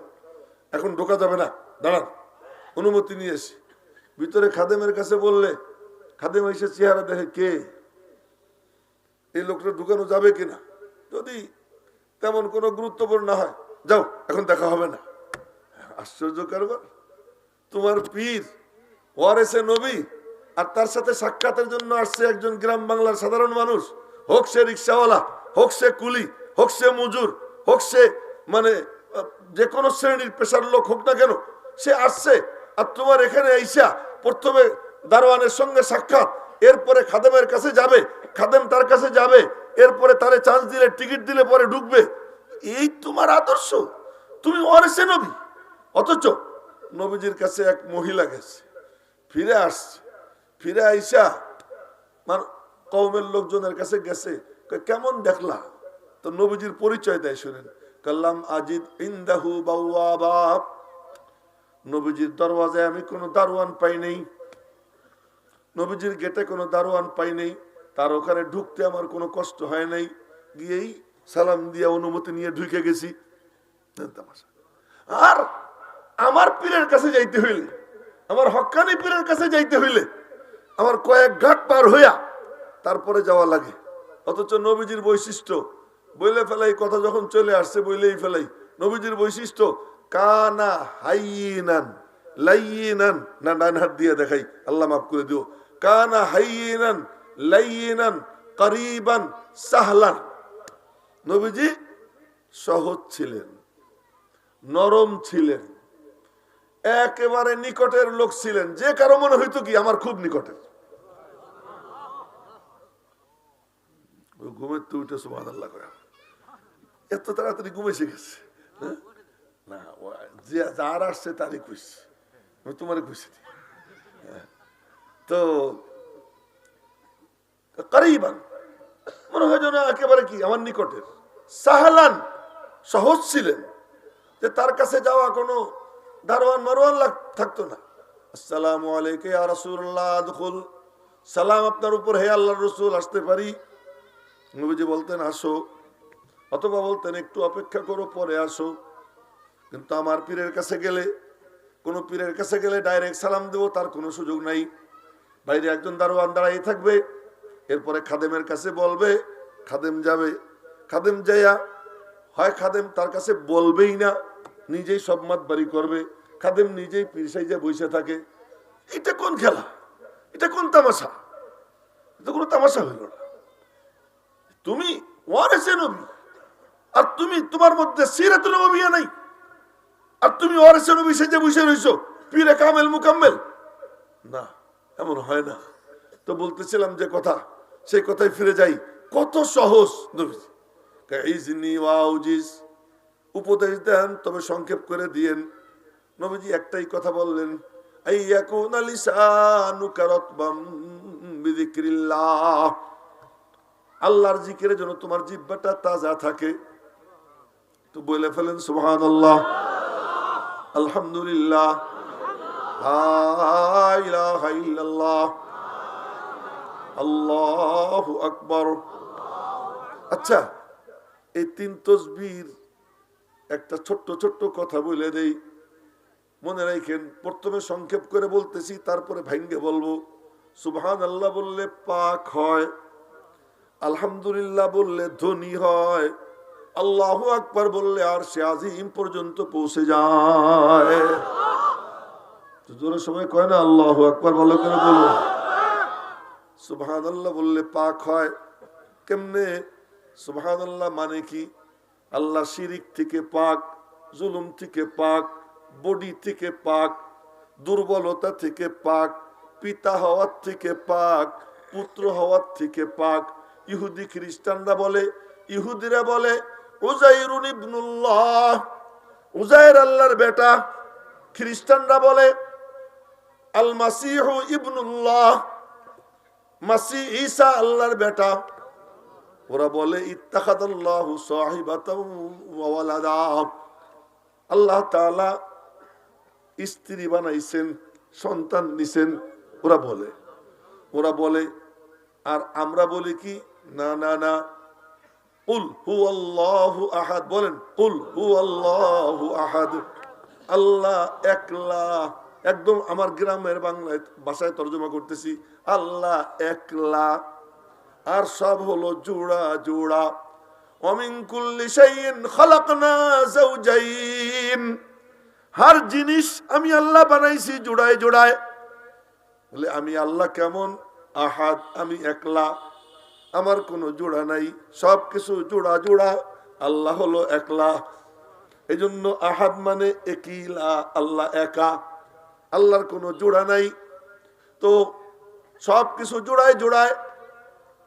এখন ঢোকা যাবে না, দাঁড়ান, অনুমতি নিয়ে এসি। ভিতরে খাদেমের কাছে বললে খাদেম এসে চেহারা দেখে, কে এই লোকটা ঢুকানো যাবে কিনা। যদি তেমন কোনো গুরুত্বপূর্ণ না হয়, যাও, এখন দেখা হবে না। আশ্চর্য কারবার, তোমার পীর ওয়ারেসে নবী, আর তার সাথে সাক্ষাতের জন্য আসছে একজন গ্রাম বাংলার সাধারণ মানুষ, হোক সে রিক্সাওয়ালা, হোক সে কুলি, হোক সে মজুর, হোক সে মানে যে কোনো শ্রেণীর পেশার লোক হোক না কেন, সে আসছে। আর তোমার এখানে আইসা প্রথমে দারোয়ানের সঙ্গে সাক্ষাৎ, এরপরে খাদেমের কাছে যাবে, খাদেম তার কাছে যাবে, এরপরে তারে চান্স দিলে, টিকিট দিলে পরে ঢুকবে। এই তোমার আদর্শ? তুমি ওয়ারিসে নবী। অথচ নবীজির কাছে এক মহিলা গেছে, ফিরে আসছে, ফিরে আইসা কওমের লোকজনের কাছে গেছে, কেমন দেখলা? তো নবীজির পরিচয় দেয়, শুনেন। কাল্লাম আজিদ ইনদাহু বাওয়াবা, নবীজির দরওয়াজায় আমি কোনো দারোয়ান পাই নাই, নবীজির গেটে কোনো দারোয়ান পাই নাই, তার ওখানে ঢুকতে আমার কোনো কষ্ট হয় নাই, গিয়েই সালাম দিয়ে অনুমতি নিয়ে ঢুকে গেছি। আর আমার পীরের কাছে যাইতে হইলে, আমার হক্কানি পীরের কাছে যাইতে হইলে আমার কয়েক ঘাট পার হইয়া তারপরে যাওয়া লাগে। অথচ নবীজির বৈশিষ্ট্য, বইলে ফেলাই, কথা যখন চলে আসছে বইলেই ফেলাই। নবীজির বৈশিষ্ট্য কানা হাইয়িনান লাইয়িনান, না ডান হাত দিয়ে দেখাই, আল্লাহ মাফ করে দিও। কানা হাইয়িনান লাইয়িনান করিবান সাহলান। নবীজি সহজ ছিলেন, নরম ছিলেন, একেবারে নিকটের লোক ছিলেন। যে কারো মনে হইতো কি আমার খুব নিকটের। ঘুমের তো উঠে সুবহানাল্লাহ করে, এত তাড়াতাড়ি ঘুমেছে গেছে না, যে যার আসছে তারই খুশি, আমি তোমার খুশি। তো করিবান মনে হয় যেন একেবারে কি আমার নিকটের। সাহলান সহজ ছিলেন, যে তার কাছে যাওয়া কোনো দারোয়ান মারওয়ান থাকতো না। আসসালামু আলাইকা ইয়া রাসূলুল্লাহ আদখুল, সালাম আপনার উপর হে আল্লাহর রাসূল, আসতে পারি? নবীজি বলতেন আসো, অথবা বলতেন একটু অপেক্ষা করো, পরে আসো। কিন্তু আমার পীরের কাছে গেলে, কোন পীরের কাছে গেলে ডাইরেক্ট সালাম দেবো তার কোনো সুযোগ নাই। বাইরে একজন দারোয়ান দাঁড়াই থাকবে, এরপরে খাদেমের কাছে বলবে, খাদেম যাবে, খাদেম যাইয়া হয় খাদেম তার কাছে বলবেই না, নিজেই সব মাত বাড়ি করবে, খাদেম নিজেই পীর সাইজে বসে থাকে। এটা কোন খেলা? এটা কোন তামাশা? এটা কোনো তামাশা হইল না। তুমি ওয়ারিসে নবী, আর তুমি তোমার মধ্যে সিরাতুল নববিয়্যা নাই, আর তুমি ওয়ারিসে নবী সেজে বসে রইছো, পীরে কামেল মুকাম্মেল না, এমন হয় না। তো বলতেছিলাম যে কথা, সেই কথায় ফিরে যাই। কত সহজ নবীজি, কাইজনি ওয়াউজিজ, উপদেশ দেন তবে সংক্ষেপ করে দিয়েন। নবীজি একটাই কথা বললেন, আইয়াকুনা লিসানুকা রাতবাম বিযিকরিল্লাহ, আল্লাহর জিকিরের জন্য তোমার জিহ্বাটা তাজা থাকে। তো বলে ফেলেন সুবহানাল্লাহ, আলহামদুলিল্লাহ, লা ইলাহা ইল্লাল্লাহ, আল্লাহু আকবার। আচ্ছা, এই 3 তাসবির একটা ছোট্ট ছোট্ট কথা বলে দেই, মনে রাখেন। প্রথমে সংক্ষেপ করে বলতেছি, তারপরে ভাঙ্গে বলবো। সুবহানাল্লাহ বললে পাক হয়, আলহামদুলিল্লাহ বললে ধনী হয়, আল্লাহু আকবার বললে আরশে আজিম পর্যন্ত পৌঁছে যায়। জোরে সবাই কয় না আল্লাহু আকবার, ভালো করে বলুন। সুবহানাল্লাহ বললে পাক হয়। কেমনে? সুবহানাল্লাহ মানে কি? আল্লাহ শিরিক থেকে পাক, জুলুম থেকে পাক, বডি থেকে পাক, দুর্বলতা থেকে পাক, পিতা হওয়ার থেকে পাক, পুত্র হওয়ার থেকে পাক। ইহুদি খ্রিস্টানরা বলে, ইহুদিরা বলে উযাইরুন ইবনুল্লাহ, উযাইর আল্লাহর বেটা। খ্রিস্টানরা বলে আল মাসিহু ইবনুল্লাহ, মাসিহ ঈসা আল্লাহর বেটা। ওরা বলে ইত্তাখাযাল্লাহু সাহিবাতাও ওয়া ওয়ালাদা, আল্লাহ তাআলা স্ত্রী বানাইছেন, সন্তান নিছেন। ওরা বলে আর আমরা বলি কি, না না না, কুল হুয়াল্লাহু আহাদ, বলেন কুল হুয়াল্লাহু আহাদ, আল্লাহ একলা। একদম আমার গ্রামের বাংলায় ভাষায় তর্জমা করতেছি, আল্লাহ একলা, আর সব হলো জোড়া জোড়া। ওমিন কুল্লি শাইইন খালাকনা যাওজাইন, হর জিনিস আমি আল্লাহ বানাইছি জোড়ায় জোড়ায়। বলে আমি আল্লাহ কেমন? আহাদ, আমি একলা, আমার কোনো জোড়া নাই, সব কিছু জোড়া জোড়া, আল্লাহ হলো একলা। এই জন্য আহাদ মানে একিলা, আল্লাহ একা, আল্লাহর কোনো জোড়া নাই। তো সব কিছু জোড়ায় জোড়ায়,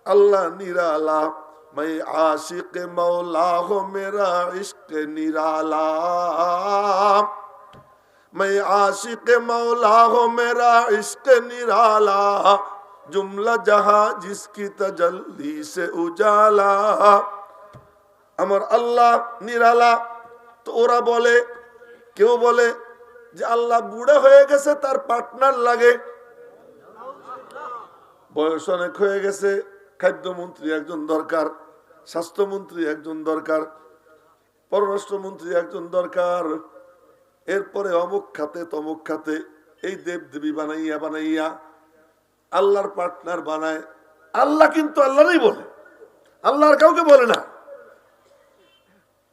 আল্লাহ নিরালা। मैं आशिक मौला हो मेरा इश्क निराला, मैं आशिक मौला हो मेरा इश्क निराला, जुमला जहां जिसकी तजल्ली से उजाला। আমার আল্লাহ নিরালা। তো ওরা বলে, কেউ বলে যে আল্লাহ বুড়া হয়ে গেছে, তার পার্টনার লাগে, বয়স অনেক হয়ে গেছে, খাদ্যমন্ত্রী একজন দরকার, স্বাস্থ্যমন্ত্রী একজন দরকার, পররাষ্ট্রমন্ত্রী একজন দরকার, এরপরে অমুক খাতে তমুক খাতে এই দেব দেবী বানাইয়া বানাইয়া আল্লাহর পার্টনার বানায়। আল্লাহ কিন্তু আল্লাহরই বলে, আল্লাহর কাউকে বলে না।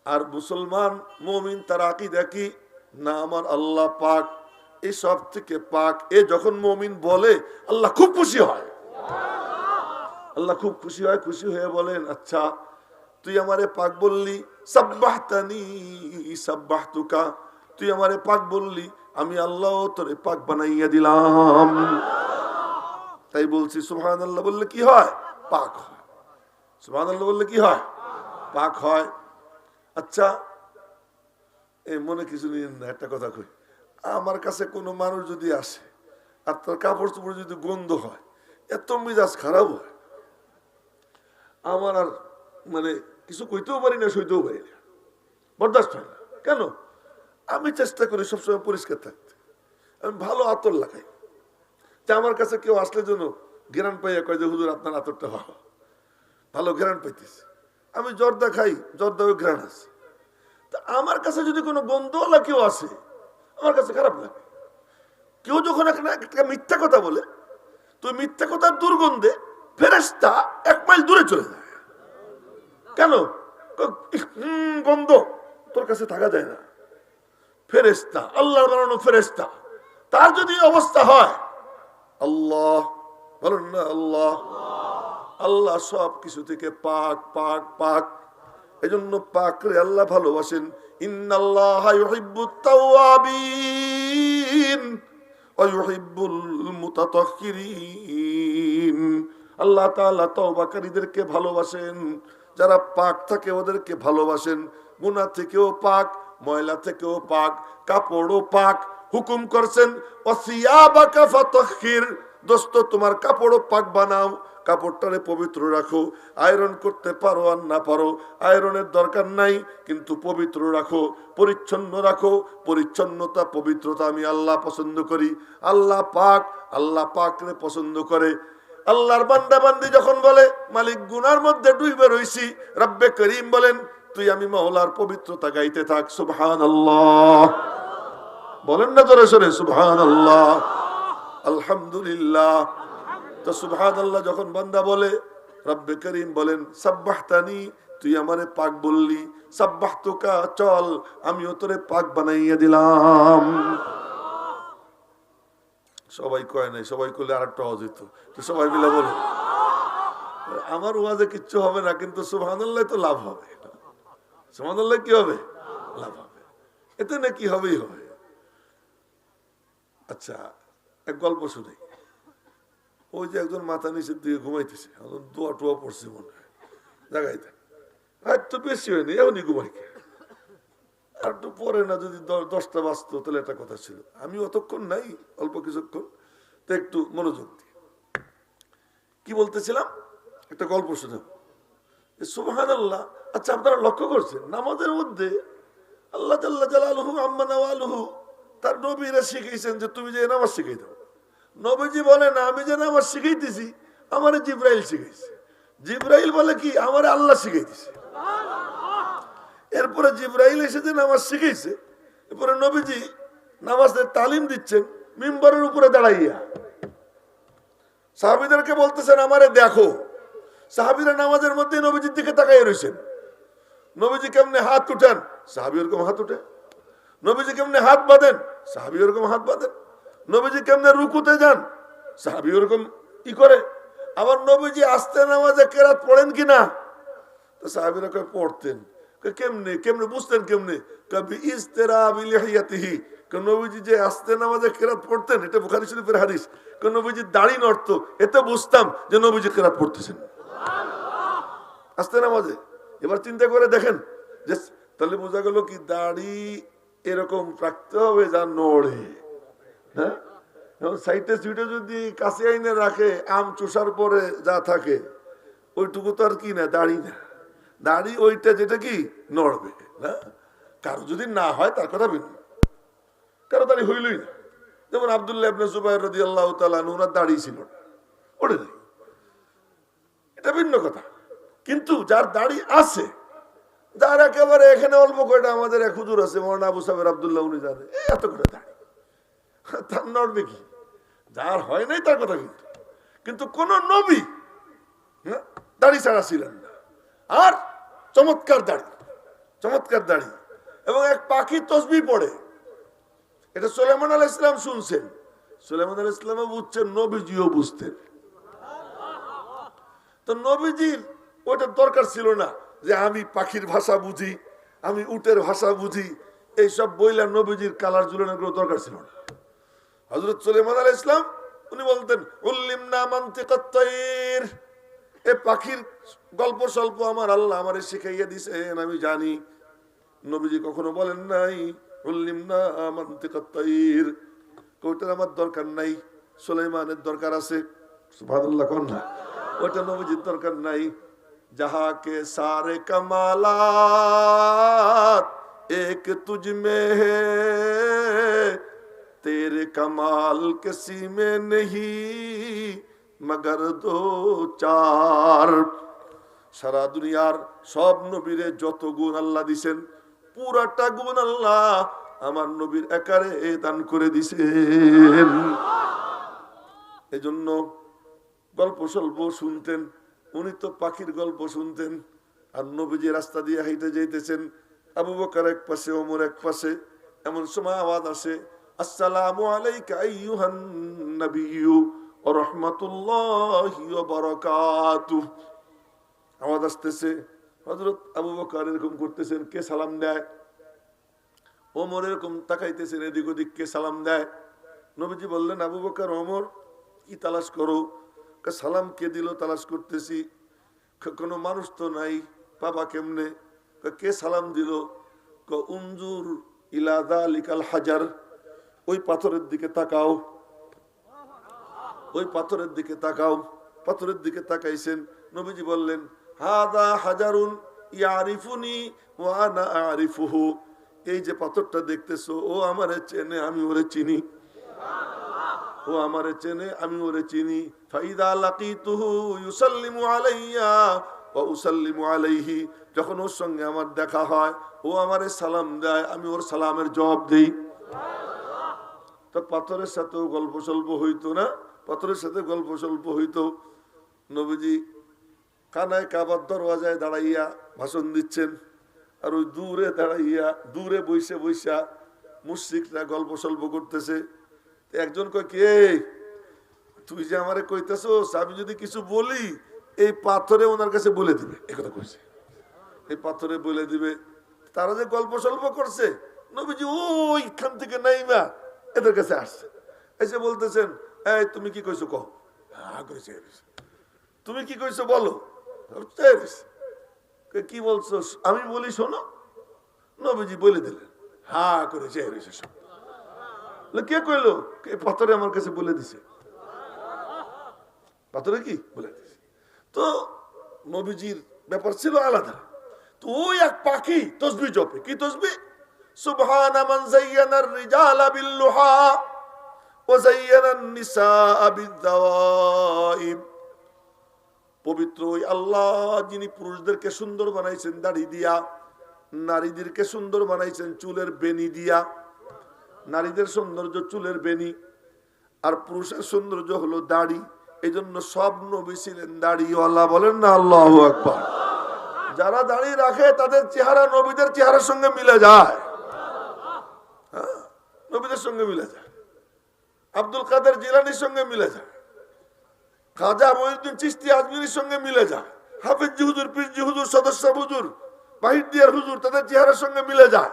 আর মুসলমান মুমিন তার আকীদা কি না আমার আল্লাহ পাক এই সব থেকে পাক। এ যখন মুমিন বলে আল্লাহ খুব খুশি হয়, আল্লাহ খুব খুশি হয়। খুশি হয়ে বলেন আচ্ছা তুই আমারে পাক বললি, সাব্বাহতানি সাব্বাহতুকা, তুই আমারে পাক বললি, আমি আল্লাহ তোরে পাক বানাইয়া দিলাম। তাই বলছি সুবহানাল্লাহ বললে কি হয়? পাক হয়। সুবহানাল্লাহ বললে কি হয়? পাক হয়। আচ্ছা এই মনে কিছু নিয়ে না, একটা কথা কই, আমার কাছে কোনো মানুষ যদি আসে আর তার কাপড় চোপড় যদি গন্ধ হয়, এত মেজাজ খারাপ হয়, আমার আর মানে কিছু কইতেও পারি না, সইতেও পারি না, বরদাস্ত হয় না। কেন? আমি চেষ্টা করি সবসময় পরিষ্কার থাকতে, আমি ভালো আতর লাগাই, যে আমার কাছে কেউ আসলে যেন ঘেরান পাইয়া কয় যে হুজুর আপনার আতরটা ভালো, ভালো ঘেরান পাইতেছে। আমি জর্দা খাই, জর্দাও ঘেরান আছে। তা আমার কাছে যদি কোনো গন্ধওয়ালা কেউ আসে, আমার কাছে খারাপ লাগে। কেউ যখন একটা মিথ্যা কথা বলে, তো মিথ্যা কথার দুর্গন্ধে ফেরেশতা 1 মাইল দূরে চলে যায়। কেন? গন্ধ তোর কাছে থাকা যায় না। ফেরেশতা, আল্লাহর বানানো ফেরেশতা, তার যদি অবস্থা হয়, আল্লাহ বলুন না, আল্লাহ, আল্লাহ সব কিছু থেকে পাক পাক পাক। এজন্য পাক রে আল্লাহ ভালোবাসেন। ইন্নাল্লাহা ইউহিব্বুত তাওয়াবিন ওয়া ইউহিব্বুল মুতাতাহহিরিন। আল্লাহ তাআলা তওবাকারীদেরকে ভালোবাসেন, যারা পাক থাকে ওদেরকে ভালোবাসেন। গুনাহ থেকেও পাক, ময়লা থেকেও পাক, কাপড়ও পাক। হুকুম করছেন ওয়াসিয়াবাকা ফাতাহহির, দোস্ত তোমার কাপড়ও পাক বানাও, কাপড়টারে পবিত্র রাখো। আয়রন করতে পারো আর না পারো, আয়রনের দরকার নাই, কিন্তু পবিত্র রাখো, পরিচ্ছন্ন রাখো। পরিচ্ছন্নতা পবিত্রতা আমি আল্লাহ পছন্দ করি। আল্লাহ পাক, আল্লাহ পাকরে পছন্দ করে। আল্লাহর বান্দা বান্দি যখন বলে মালিক গুনার মধ্যে ডুবে রইছি, রব্বে করিম বলেন তুই আমি মাওলার পবিত্রতা গাইতে থাক। সুবহানাল্লাহ বলেন না জোরে সোরে, সুবহানাল্লাহ, আলহামদুলিল্লাহ। তো সুবহানাল্লাহ যখন বান্দা বলে, রব্বে করিম বলেন সাব্বাহতানি, তুই আমারে পাক বললি, সাব্বাহতুকা, চল আমিও তোরে পাক বানাইয়া দিলাম। সবাই কয় নাই, সবাই করলে আরেকটা ওয়াজ হইত। তো সবাই মিলে বলে আমার ওয়াজে কিচ্ছু হবে না, কিন্তু সুবহানাল্লাহ তো লাভ হবে। সুবহানাল্লাহ কি হবে? লাভ হবে। এতে না কি হবেই হবে। আচ্ছা এক গল্প শুনি। ওই যে একজন মাথা নিচের দিকে ঘুমাইতেছে, দোয়া টোয়া পড়ছে মনে হয় জায়গায়, আর তো বেশি হয়নি, এমনই ঘুমাই। আর একটু পরে না যদি 10টা বাজতো তাহলে একটা কথা ছিল। আমি অতক্ষণ নাই, অল্প কিছুক্ষণ, তো একটু মনোযোগ দিই। কি বলতেছিলাম? একটা গল্প শুনে সুবহানাল্লাহ। আচ্ছা আপনারা লক্ষ্য করছেন নামাজের মধ্যে আল্লাহ জাল্লা জালালুহু আম্মা নাওয়ালুহু তার নবীরা শিখাইছেন যে তুমি যে নামাজ শিখাই দাও। নবীজি বলে না আমি যে নামাজ শিখাইতেছি আমারে জিবরাইল শিখাইছে। জিবরাইল বলে কি আমারে আল্লাহ শিখাইতেছে। এরপরে জিবরাইল এসে যে নামাজ শিখাইছে, এরপরে নবীজি নামাজের তালিম দিচ্ছেন মিম্বরের উপরে দাঁড়াইয়া। সাহাবীদেরকে বলতেছেন আমারে দেখো। সাহাবীরা নামাজের মধ্যে নবীজির দিকে তাকাইয়া রয়েছেন। নবীজি কেমনে হাত উঠান, সাহাবী ওরকম হাত উঠে। নবীজি কেমনে হাত বাঁধেন, সাহাবী ওরকম হাত বাঁধেন। নবীজি কেমনে রুকুতে যান, সাহাবী ওরকম ই করে। আবার নবীজি আস্তে নামাজে কেরাত পড়েন কিনা, তো সাহাবীরা কয় পড়তেন। কেমনে কেমনে বুঝতেন কেমনে? কবি ইস্তেরাবি লিহিয়াতিহি, নবীজি যে আস্তে নামাজে কেরাত পড়তেন, এটা বুখারী শরীফের হাদিস। নবীজি দাড়ি নড়ত, এতে বুঝতাম যে নবীজি কেরাত পড়তেছেন আস্তে নামাজে। এবার চিন্তা করে দেখেন যে তাহলে বোঝা গেল কি দাড়ি এরকম রাখতে হবে যা নড়ে। হ্যাঁ, সাইটে সুইটে যদি কাছে আইনে রাখে, আম চুষার পরে যা থাকে ওইটুকু তো আর কি না, দাড়ি না। দাড়ি ওইটা যেটা কি নড়বে না। কারো যদি না হয় তার কথা ভিন্ন, কারো দাড়ি হইলই না। যেমন আব্দুল্লাহ ইবনে জুবাইর রাদিয়াল্লাহু তাআলা আনহু, ওনার দাড়ি ছিল না, ওঠে নাই, এটা ভিন্ন কথা। কিন্তু যার দাড়ি আছে, যার একেবারে এখানে অল্প কয়টা, আমাদের এক হুজুর আছে মওলানা আবু সাবের আব্দুল্লাহ, উনি জানে এত করে দাড়ি, তার নড়বে কি? যার হয় নাই তার কথা। কিন্তু কোন নবী দাড়ি ছাড়া ছিলেন না। আর চমৎকার দাড়ি, চমৎকার দাড়ি, এবং এক পাখি তসবিহ পড়ে। এটা সুলাইমান আলাইহিস সালাম শুনছেন। সুলাইমান আলাইহিস সালামও বুঝছেন, নবীজিও বুঝতেন। তো নবীজির ওটা দরকার ছিল না যে আমি পাখির ভাষা বুঝি, আমি উটের ভাষা বুঝি, এইসব বইলা নবীজির কালার ঝুলানোর কোনো দরকার ছিল না। হযরত সুলাইমান আলাইহিস সালাম উনি বলতেন, উল্লিমনা মানতিকাত তায়র, এ পাখির গল্প স্বল্প আমার আল্লাহ আমারে শিখাইয়া দিয়েছেন, আমি জানি। নবীজি কখনো বলেন নাই উল্লিমনা মানতিকাত তায়র, ওটার আমার দরকার নাই, সুলাইমানের দরকার আছে। সুবহানাল্লাহ কোন না, ওটা নবীজির দরকার নাই। जहां के सारे कमालात एक तुझ में है, तेरे कमाल किसी में नहीं मगर दो चार। সারা দুনিয়ার সব নবীরে যত গুণ আল্লাহ দিছেন, পুরাটা গুণ আল্লাহ আমার নবীর একারে দান করে দিছেন। এজন্য গল্প স্বল্প শুনতেন। উনি তো পাখির গল্প শুনতেন, আর নবীজি রাস্তা দিয়ে হাইটে যাইতেছেন, আবু বকর এক পাশে, ওমর এক পাশে। এমন সময় আওয়াজ আসে, আসসালামু আলাইকা আইয়ুহান নাবিয়্যু ওয়া রাহমাতুল্লাহি ওয়া বারাকাতুহু। আওয়াজ আসতেছে, হযরত আবু বকর এরকম করতেছেন, কে সালাম দেয়? ওমর এরকম তাকাইতেছেন এদিক ওদিক, কে সালাম দেয়? নবীজি বললেন, আবু বকর, ওমর, কি তালাশ করো? সালাম কে দিল তালাশ করতেছি। কোনো মানুষ তো নাই, পাবা কেমনে? কে সালাম দিল? উনজুর ইলা যালিকাল হাজার, ওই পাথরের দিকে তাকাও, ওই পাথরের দিকে তাকাও। পাথরের দিকে তাকাইছেন। নবীজি বললেন, হাদা হাজারুন ইয়ারিফুনি ওয়া আনা আরিফুহু, এই যে পাথরটা দেখতেছো, ও আমারে চেনে, আমি ওরে চিনি। ও আমারে চেনে, আমি ওরে চিনি। ফাইদা লাকিতুহু ইউসাল্লিমু আলাইয়া ওয়া উসাল্লিমু আলাইহি, যখন ওর সঙ্গে আমার দেখা হয়, ও আমারে সালাম দেয়, আমি ওর সালামের জবাব দেই। তো পাথরের সাথেও গল্প স্বল্প হইতো না? পাথরের সাথে গল্প স্বল্প হইতো। নবীজি কানায় কাবার দরওয়াজায় দাঁড়াইয়া ভাষণ দিচ্ছেন, আর ওই দূরে দাঁড়াইয়া, দূরে বইসা বইসা মুশরিকরা গল্প স্বল্প করতেছে। একজন কয়, কে তুই যে আমারে কইতেছস, আমি যদি কিছু বলি এই পাথরে ওনার কাছে বলে দিবে। একথা কইছে, এই পাথরে বলে দিবে। তারা যে গল্প স্বল্প করছে, নবীজি ওইখান থেকে নাইবা এদের কাছে আসছে, এসে বলতেছেন, এই তুমি কি কইছো কও? তুমি কি কইছো বলো। কি বলছো? আমি বলি শোনো। নবীজি বলে দিলেন, হা করে চেয়ে রয়েছে সব। কে কইলো? পাথরে আমার কাছে বলে দিছে। পাথরে কি বলে দিছে? তো নবীজির ব্যাপার ছিল আলাদা। তো ওই এক পাখি তসবিহ জপে। কি তসবিহ? সুবহানা মান যায়্যানার রিজালা বিল লুহা ওয়া যায়্যানান নিসা বিদ-দাওয়াইব। পবিত্র ওই আল্লাহ, যিনি পুরুষদেরকে সুন্দর বানাইছেন দাড়ি দিয়া, নারীদেরকে সুন্দর বানাইছেন চুলের বেনি দিয়া। নারীদের সৌন্দর্য চুলের বেনি, আর পুরুষের সৌন্দর্য হলো দাড়ি। এই জন্য সব নবী ছিলেন দাড়িওয়ালা। বলেন না আল্লাহু আকবার। যারা দাড়ি রাখে তাদের চেহারা নবীদের চেহারার সঙ্গে মিলে যায়। নবীদের সঙ্গে মিলে যায়, আব্দুল কাদের জিলানির সঙ্গে মিলে যায়, খাজা মঈনুদ্দিন চিশতি আজমিরির সঙ্গে মিলে যায়, হাফিজ হুজুর, পীরজি হুজুর, সদস্য হুজুর, বাহিদিয়ার হুজুর, তাদের চেহারার সঙ্গে মিলে যায়।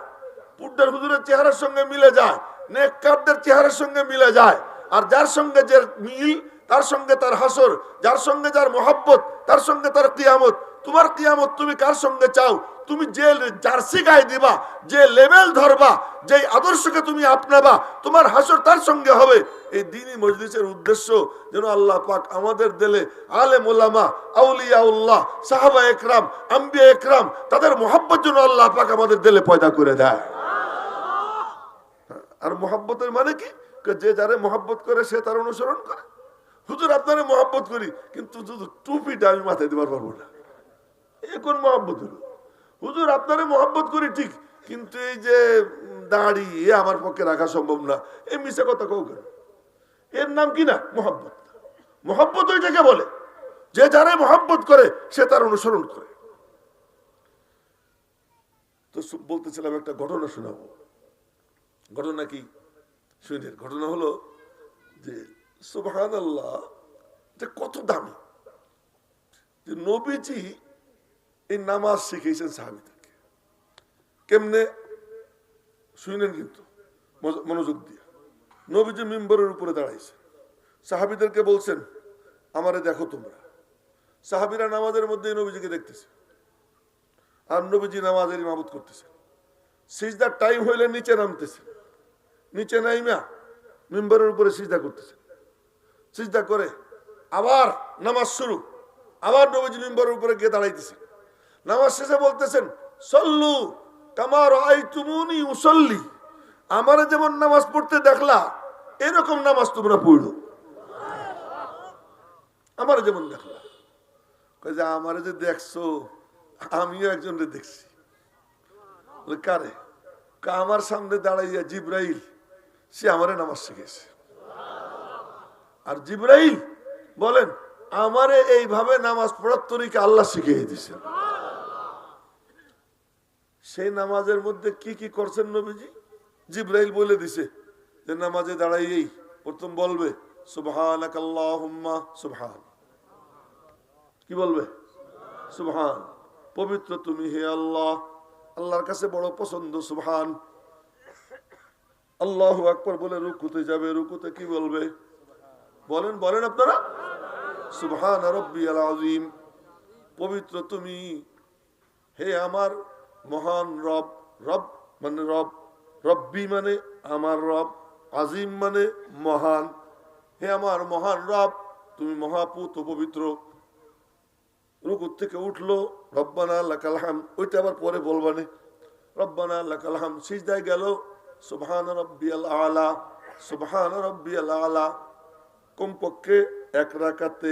পুড্ডার হুজুরের চেহারার সঙ্গে মিলে যায়, নেককারদের চেহারার সঙ্গে মিলে যায়। আর যার সঙ্গে যে মিল, তার সঙ্গে তার হাসর, যার সঙ্গে যার মোহাব্বত, তার সঙ্গে তার কিয়ামত। তোমার কিয়ামত তুমি কার সঙ্গে চাও? তুমি যে জার্সি গায়ে দিবা, যে লেভেল ধরবা, যে আদর্শকে তুমি আপনাবা, তোমার হাসর তার সঙ্গে হবে। এই দ্বীনি মজলিসের উদ্দেশ্য যেন আল্লাহ পাক আমাদের দিলে আলেম ওলামা, আউলিয়াউল্লাহ, সাহাবা একরাম, আম্বিয়া একরাম, তাদের মোহাব্বত যেন আল্লাহ পাক আমাদের দিলে পয়দা করে দেয়। আর মোহাব্বতের মানে কি? যে যারে মোহাব্বত করে সে তার অনুসরণ করে। হুজুর আপনারে মোহাব্বত করি, কিন্তু টুপিটা আমি মাথায় দিবার পারবো না, এ কোন মোহাব্বত হলো? হুজুর আপনারে মোহাব্বত করি ঠিক, কিন্তু এই যে দাড়ি এ আমার পক্ষে রাখা সম্ভব না। এই মিশা কথা কেউ কেন? এর নাম কি না? মোহাব্বত। মোহাব্বত ওইটাকে বলে যে যারে মোহাব্বত করে সে তার অনুসরণ করে। তো বলতেছিলাম একটা ঘটনা শোনাবো। ঘটনা কি শুনেন। ঘটনা হলো যে সুবহানাল্লাহ, যে কত দামি যে নবীজি এই নামাজ শিখিয়েছেন সাহাবীদেরকে। কেমনে শুনেন কিন্তু মনোযোগ দিয়ে। নবীজি মিম্বরের উপরে দাঁড়াইছে, সাহাবীদেরকে বলছেন আমারে দেখো তোমরা। সাহাবীরা নামাজের মধ্যে নবীজিকে দেখতেছে, আর নবীজি নামাজের ইমামত করতেছে। সিজদার টাইম হইলে নিচে নামতেছে, নিচে নাইমা মিম্বরের উপরে সিজদা করতেছে। সিজদা করে আবার নামাজ শুরু, আবার নবীজি মিম্বরের উপরে গিয়ে দাঁড়াইতেছে। নামাজ শেষে বলতেছেন সল্লু কামা রাআইতুমুনি উসাল্লি, আমারে যেমন নামাজ পড়তে দেখলা এরকম নামাজ তোমরা পড়ো। আমারে যেমন দেখলা, কই যে আমারে যে দেখছো আমিও একজনকে দেখছি। কারে? আমার সামনে দাঁড়াইয়া জিব্রাইল, সে আমারে নামাজ শিখেছে। আর জিব্রাইল বলেন আমারে এইভাবে নামাজ পড়ার তরিকা আল্লাহ শিখিয়ে দিয়েছেন। সেই নামাজের মধ্যে কি কি করছেন নবীজি? জিব্রাইল বলে দিছে যে নামাজে দাঁড়াইয়েই প্রথম বলবে সুবহানাকাল্লাহুম্মা সুবহান। কি বলবে? সুবহান। পবিত্র তুমি হে আল্লাহ, আল্লাহর কাছে বড় পছন্দ সুবহান। আল্লাহু আকবার বলে রুকুতে যাবে, রুকুতে কি বলবে? বলেন বলেন আপনারা, সুবহান রাব্বিয়াল আযীম। পবিত্র তুমি হে আমার মহান রব। রব মানে রব, রব্বি মানে আমার রব, আজিম মানে মহান। হে আমার মহান রব, তুমি মহাপুত ও পবিত্র। রুকুর থেকে উঠলো রব্বানা লাকাল হামদ, ওইটা আবার পরে বলবানে রব্বানা লাকাল হামদ। সিজদায় গেল সুবহান রাব্বিয়াল আলা, সুবহান রাব্বিয়াল আলা। কমপক্ষে এক রাকাতে,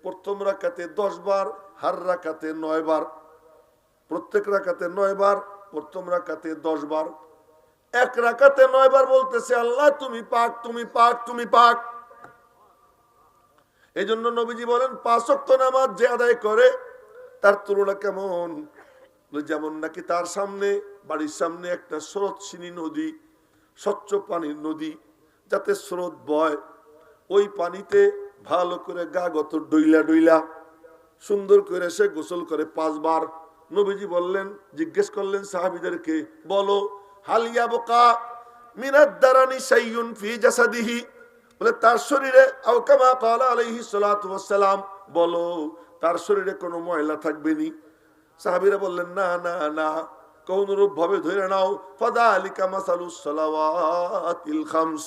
প্রথম রাকাতে 10 বার, হার রাকাতে 9 বার। প্রত্যেক রাকাতে 9 বার, প্রথম রাকাতে 10 বার। এক রাকাতে 9 বার বলতেছে আল্লাহ তুমি পাক, তুমি পাক, তুমি পাক। এই জন্য নবীজি বলেন 5 ওয়াক্ত নামাজ যে আদায় করে তার তুলনা কেমন? যেমন নাকি তার সামনে, বাড়ির সামনে একটা স্রোতস্বিনী নদী, স্বচ্ছ পানির নদী, যাতে স্রোত বয়, ওই পানিতে ভালো করে গা গত ডইলা ডইলা সুন্দর করে সে গোসল করে 5 বার। নবীজি বললেন, জিজ্ঞেস করলেন সাহাবীদেরকে, বলো হালিয়া বোকা মিনাদ দারানি শাইউন ফি জাসাদিহি, বলে তার শরীরে, আও কামা ক্বালা আলাইহিস সালাতু ওয়াস সালাম, বলো তার শরীরে কোনো ময়লা থাকবে নি? সাহাবীরা বললেন না না না। কোন রূপ ভাবে ধরে নাও, ফাযালিকা মাসালুস সালাওয়াতিল খামস,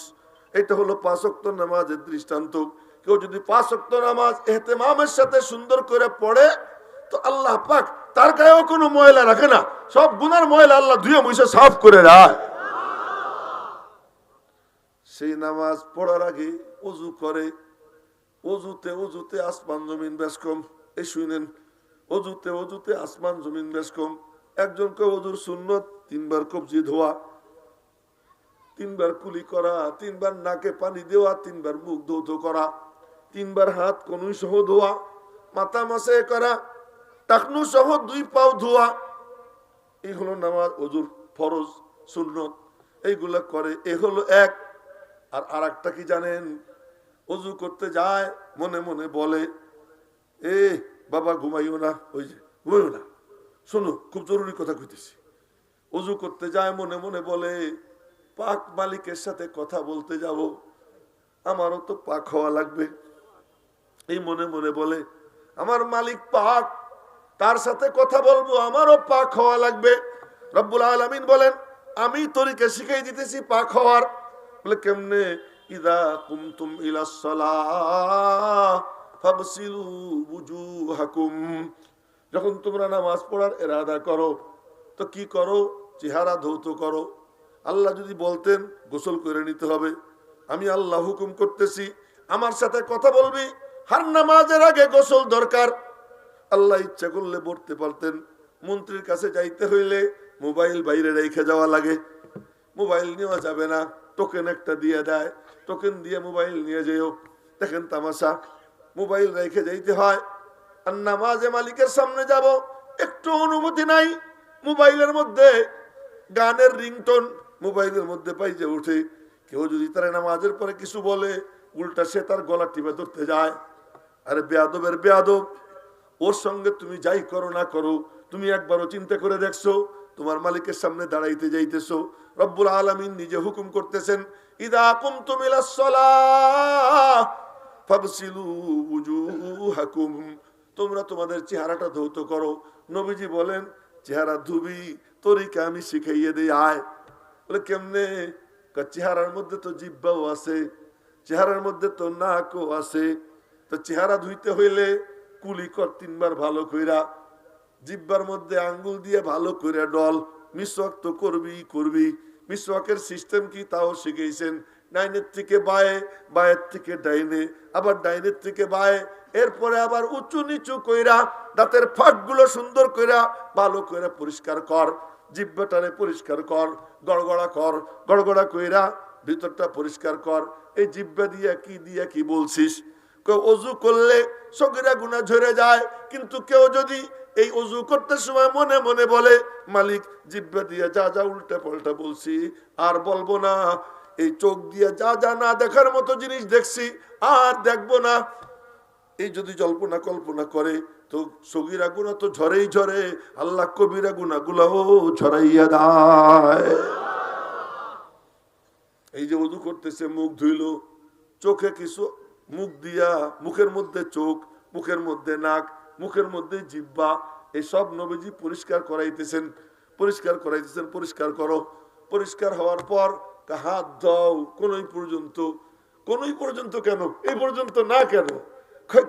এটা হলো 5 ওয়াক্ত নামাজের দৃষ্টান্ত। কেউ যদি 5 ওয়াক্ত নামাজ ইহতিমামের সাথে সুন্দর করে পড়ে তো আল্লাহ পাক তার গায়েও কোনো ময়লা রাখে না, সব গুনার ময়লা আল্লাহ ধুয়ে মুছে সাফ করে দেয়। সেই নামাজ পড়ার আগে ওযু করে, ওযুতে ওযুতে আসমান জমিন বেশ কম। এই শুনেন, ওযুতে ওযুতে আসমান জমিন বেশ কম। একজনকে ওযুর সুন্নত 3 বার কবজি ধোয়া, 3 বার কুলি করা, 3 বার নাকে পানি দেওয়া, 3 বার মুখ ধৌত করা, 3 বার হাত কনুই সহ ধোয়া, মাথা মাসে করা, টাকনু সহ 2 পাও ধোয়া। এই হলো নামাজ, ওযুর ফরজ সুন্নত, এইগুলা করে। এ হলো এক। আর আরেকটা কি জানেন? ওযু করতে যায় মনে মনে বলে এ বাবা ঘুমাইও না, ওই যে ঘুমাইও না, শোনো খুব জরুরি কথা কইতেছি। ওযু করতে যায় মনে মনে বলে পাক মালিকের সাথে কথা বলতে যাব, আমারও তো পাক হওয়া লাগবে। এই মনে মনে বলে আমার মালিক পাক, তার সাথে কথা বলবো, আমারও পাক হওয়া লাগবে। রব্বুল আলামিন বলেন আমি তরিকা শিখাই দিতেছি পাক হওয়ার। বলে কেমনে? ইযা কুমতুম ইলাস সালাহ ফাগসিলু বুজুহাকুম, যখন তোমরা নামাজ পড়ার ইরাদা করো তো কি করো? চেহারা ধৌত করো। আল্লাহ যদি বলতেন গোসল করে নিতে হবে, আমি আল্লাহ হুকুম করতেছি আমার সাথে কথা বলবি, হার নামাজের আগে গোসল দরকার। আল্লাহ ইচ্ছা করলে পড়তে পারতেন। মন্ত্রীর কাছে যাইতে হইলে মোবাইল বাইরে রেখে যাওয়া লাগে, মোবাইল নেওয়া যাবে না, টোকেন একটা দিয়ে দেয়, টোকেন দিয়ে মোবাইল নিয়ে যেও। দেখেন তামাশা, মোবাইল রেখে যাইতে হয়। আর নামাজে মালিকের সামনে যাব, একটু অনুমতি নাই, মোবাইলের মধ্যে গানের রিংটোন মোবাইলের মধ্যে পাইজে উঠে। কেউ যদি তার নামাজের পরে কিছু বলে, উল্টা সে তার গলা টিপে ধরতে যায়। আরে বেয়াদবের বেয়াদব, ওর সঙ্গে তুমি যাই করো না করো, তুমি একবারও চিন্তা করে দেখছো তোমার মালিকের সামনে দাঁড়াইতে যাইতেছো? রব্বুল আলামিন নিজে হুকুম করতেছেন, ইদা কুমতুম ইলাস সালাহ ফাগসিলু উজুহাকুম, তোমরা তোমাদের চেহারাটা ধৌত করো। নবীজি বলেন, চেহারা ধুবি তরিকা আমি শিখাইয়ে দিই, আয়। বলে কেমনে? চেহারার মধ্যে তো জিহ্বাও আছে, চেহারার মধ্যে তো নাকও আছে। তো চেহারা ধুইতে হইলে কুলি কর 3 বার ভালো কইরা, জিহ্বার মধ্যে আঙ্গুল দিয়ে ভালো করে ডল, মিসওয়াক তো করবি। মিসওয়াকের সিস্টেম কি তাও শিখেছেন। ডাইনের থেকে বায়ে, বায়ের থেকে ডাইনে, আবার ডাইনের থেকে বায়ে, এরপরে আবার উঁচু নিচু কইরা দাঁতের ফাঁকগুলো সুন্দর কইরা ভালো করে পরিষ্কার কর, জিহ্বাটারে পরিষ্কার কর, গড়গড়া কইরা ভিতরটা পরিষ্কার কর। এই জিহ্বা দিয়া কি বলছিস? অজু করলে সগীরা গুনাহ ঝরে যায়, কিন্তু কেউ যদি এই অজু করতে সময় মনে মনে বলে, মালিক জিহ্বা দিয়ে যা যা উল্টা পাল্টা বলছি আর বলবো না, এই চোখ দিয়ে যা যা না দেখার মতো জিনিস দেখছি আর দেখবো না, এই যদি জল্পনা কল্পনা করে, তো সগীরা গুনাহ তো ঝরেই ঝরে, আল্লাহ কবিরা গুনাহগুলোও ঝরাইয়া দেয়। এই যে ওযু করতেছে, মুখ ধুইল, চোখে কিছু, মুখ দিয়া, মুখের মধ্যে চোখ, মুখের মধ্যে নাক, মুখের মধ্যে জিহ্বা, এই সব নবীজি পরিষ্কার করাইতেছেন। পরিষ্কার করো। পরিষ্কার হওয়ার পর হাত দাও, কোনই পর্যন্ত কেন? এই পর্যন্ত না কেন?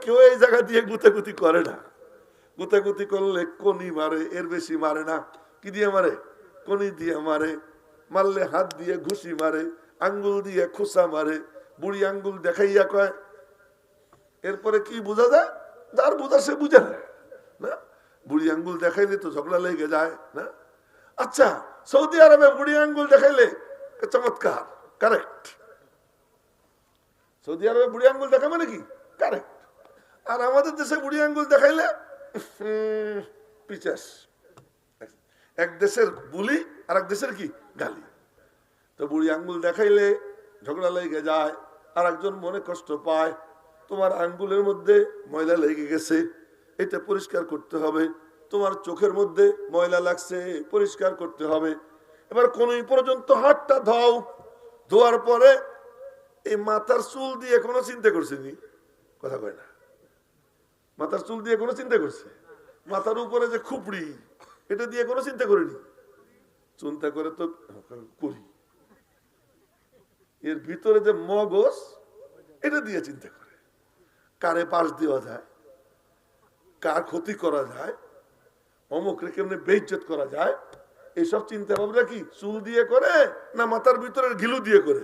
কেউ এই জায়গা দিয়ে গুতাগুতি করে না। গুতাগুতি করলে কনি মারে, এর বেশি মারে না। কি দিয়ে মারে? কনি দিয়ে মারে। মারলে হাত দিয়ে ঘুষি মারে, আঙ্গুল দিয়ে খোসা মারে, বুড়ি আঙ্গুল দেখাইয়া কয়। এরপরে কি বোঝা যায়? যার বোঝা সে বুঝে না। বুড়ি আঙ্গুল দেখাইলে তো ঝগড়া লেগে যায় না? আচ্ছা, সৌদি আরবে বুড়ি আঙ্গুল দেখাইলে চমৎকার, কারেক্ট। সৌদি আরবে বুড়ি আঙ্গুল দেখা মানে কি? কারেক্ট। আর আমাদের দেশে বুড়ি আঙ্গুল দেখাইলে পিচাস। এক দেশের বুলি আর এক দেশের কি গালি। তো বুড়ি আঙ্গুল দেখাইলে ঝগড়া লেগে যায়, আর একজন মনে কষ্ট পায়, তোমার আঙ্গুলের মধ্যে ময়লা লেগে গেছে, এটা পরিষ্কার করতে হবে। তোমার চোখের মধ্যে ময়লা লাগছে, পরিষ্কার করতে হবে। এবার কোনই পর্যন্ত হাতটা ধোও। ধোয়ার পরে এই মাথার চুল দিয়ে কোনো চিন্তা করছেনি? কথা কয় না। মাথার চুল দিয়ে কোনো চিন্তা করছে? মাথার উপরে যে খুপড়ি, এটা দিয়ে কোনো চিন্তা করিনি। চিন্তা করে তো করি। এর ভিতরে যে মগজ, এটা দিয়ে চিন্তা করে কারে পাশ দেওয়া যায়, কার ক্ষতি করা যায়, অমুকরে কেমনে বেইজ্জত করা যায়, এইসব চিন্তা ভাবনা কি চুল দিয়ে করে না মাথার ভিতরের ঘিলু দিয়ে করে?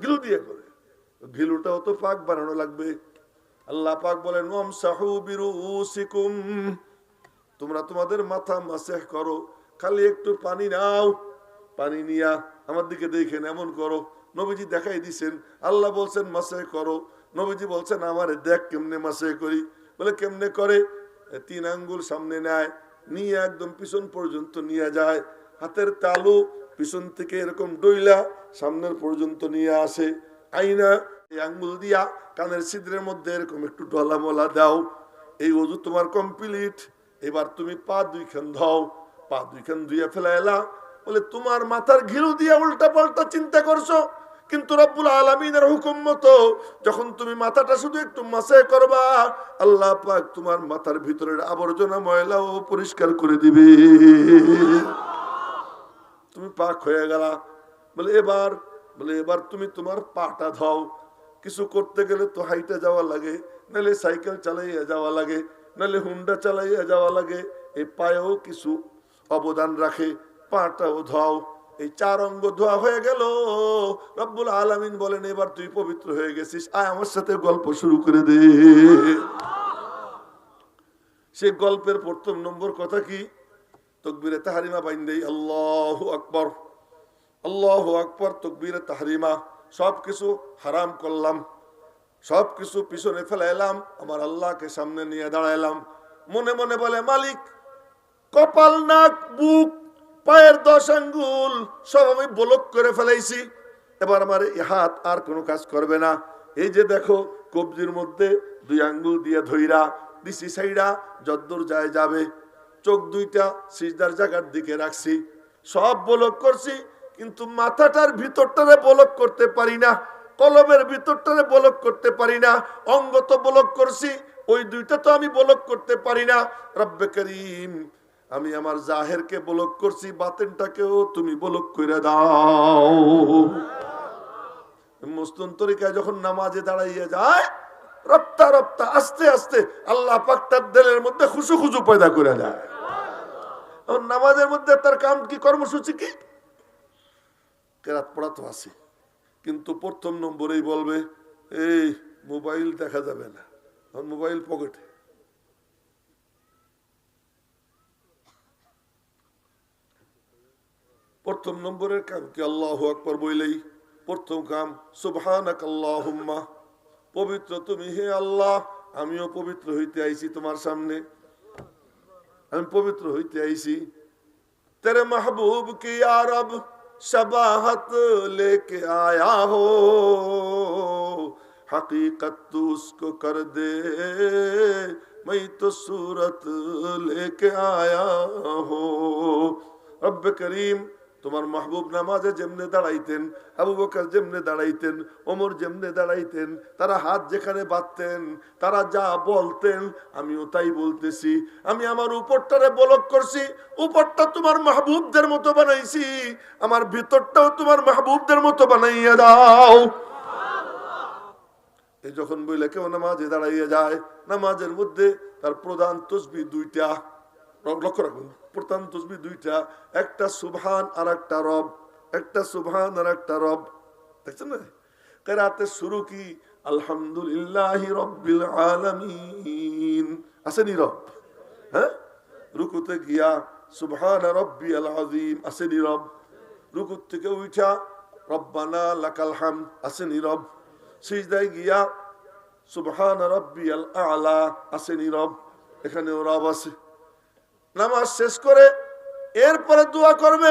ঘিলু দিয়ে করে। ঘিলুটাও তো পাক বানানো লাগবে। আল্লাহ পাক বলেন, ওয়ামসাহু বিরুসিকুম, তোমরা তোমাদের মাথা মাসেহ করো। খালি একটু পানি নাও, পানি নিয়া আমার দিকে দেখেন, এমন করো। নবীজি দেখাই দিছেন, আল্লাহ বলছেন মাসেহ করো, নবীজি বলছেন আমারে দেখ কেমনে মাসেহ করি। বলে কেমনে করে? 3 আঙ্গুল সামনে নেয়, নিয়ে একদম পিছন পর্যন্ত নিয়ে যায়, হাতের তালু পিছন থেকে এরকম ডইলা সামনের পর্যন্ত নিয়ে আসে। আইনা এই আঙ্গুল দিয়া কানের ছিদ্রের মধ্যে এরকম একটু ডলা মলা দাও। এই ওযু তোমার কমপ্লিট। এবার তুমি পা 2 খান ধাও, পা 2 খান ধুয়ে ফেলাইলা। বলে তোমার মাথার ঘিলু দিয়া উল্টা পাল্টা চিন্তা করছো, কিন্তু রব্বুল আলামিনের হুকুম মতো যখন তুমি মাথাটা শুধু একটু মাসে করবা, আল্লাহ পাক তোমার মাথার ভিতরের আবর্জনা ময়লাও পরিষ্কার করে দিবে। তুমি পাক হয়ে গেলা। বলে এবার তুমি তোমার পাটা ধাও। কিছু করতে গেলে তো হাইটে যাওয়া লাগে, নাহলে সাইকেল চালাইয়া যাওয়া লাগে, নাহলে হুন্ডা চালাইয়া যাওয়া লাগে। এই পায়েও কিছু অবদান রাখে, পাটাও ধাও। এই 4 অঙ্গ ধোয়া হয়ে গেল। রব্বুল আলামিন বলেন, এবার তুই পবিত্র হয়ে গেছিস, আয় আমার সাথে গল্প শুরু করে দে। সে গল্পের প্রথম নম্বর কথা কি? তাকবীরে তাহরিমা বাইন্দেই আল্লাহু আকবার, আল্লাহু আকবার, তাকবীরে তাহরিমা। সবকিছু হারাম করলাম, সবকিছু পিছনে ফেলাইলাম, আমার আল্লাহকে সামনে নিয়ে দাঁড়াইলাম। মনে মনে বলে, মালিক কপাল, নাক, বুক, পায়ের 10 আঙ্গুল সব আমি ব্লক করে ফেলাইছি। এবার আমার এই হাত আর কোনো কাজ করবে না। এই যে দেখো কবজির মধ্যে 2 আঙ্গুল দিয়ে ধইরা দিছি সাইডা যদ্দূর যায় যাবে। চোখ 2টা সিজদার জায়গার দিকে রাখছি, সব ব্লক করছি, কিন্তু মাথাটার ভিতরটারে ব্লক করতে পারি না, কলমের ভিতরটারে ব্লক করতে পারি না। অঙ্গ তো ব্লক করছি, ওই 2টা তো আমি ব্লক করতে পারি না। রব্বে করিম, আমি আমার জাহেরকে ব্লক করছি, বাতেনটাকেও তুমি ব্লক করে দাও। মুস্তন তরিকায় যখন নামাজে দাঁড়াইয়া যায়, রপ্তা রপ্তা আস্তে আস্তে আল্লাহ পাক তার দিলের মধ্যে খুশু খুশু পয়দা করে দেয়। নামাজের মধ্যে তার কাম কি, কর্মসূচি কি? কেরাত পড়া তো আছে, কিন্তু প্রথম নম্বরেই বলবে এই মোবাইল দেখা যাবে না, মোবাইল পকেটে। প্রথম নম্বরের কাম কি? আল্লাহু আকবার বইলেই প্রথম কাম সুবহানাক আল্লাহুম্মা, পবিত্র তুমি হে আল্লাহ, আমিও পবিত্র হইতে আইছি তোমার সামনে, আমি পবিত্র হইতে আইছি। তেরে মাহবুব কি ইয়া রব शबाहत लेके आया हो, हकीकत तू उसको कर दे, मैं तो सूरत लेके आया हो। रब करीम, তোমার মাহবুব নামাজে যেমনে দাঁড়াইতেন, আবু বকর যেমনে দাঁড়াইতেন, ওমর যেমনে দাঁড়াইতেন, তারা হাত যেখানে বাঁধতেন, তারা যা বলতেন আমিও তাই বলতেছি। আমি আমার উপরটারে ব্লক করছি, উপরটা তোমার মাহবুবদের মতো বানাইছি, আমার ভিতরটাও তোমার মাহবুবদের মতো বানাইয়া দাও। এই যখন বইলে কেউ নামাজে দাঁড়াইয়া যায়, নামাজের মধ্যে তার প্রধান তাসবিহ 2টা, লক্ষ্য রাখুন, প্রধান তাসবিহ 2টা, একটা সুবহান আর একটা রব, একটা সুবহান আর একটা রব। দেখছেন না? কিরাতে শুরু কি আলহামদুলিল্লাহি রাব্বিল আলামিন, আসেনি রব? হ্যাঁ, রুকুতে গিয়া সুবহান রাব্বিয়াল আযীম, আসেনি রব? রুকু থেকে উঠা রব্বানা লাকাল হামদ, আসেনি রব? সিজদায় গিয়া সুবহান রাব্বিয়াল আ'লা, আসেনি রব? এখানেও রব আছে। নামাজ শেষ করে এরপরে দোয়া করবে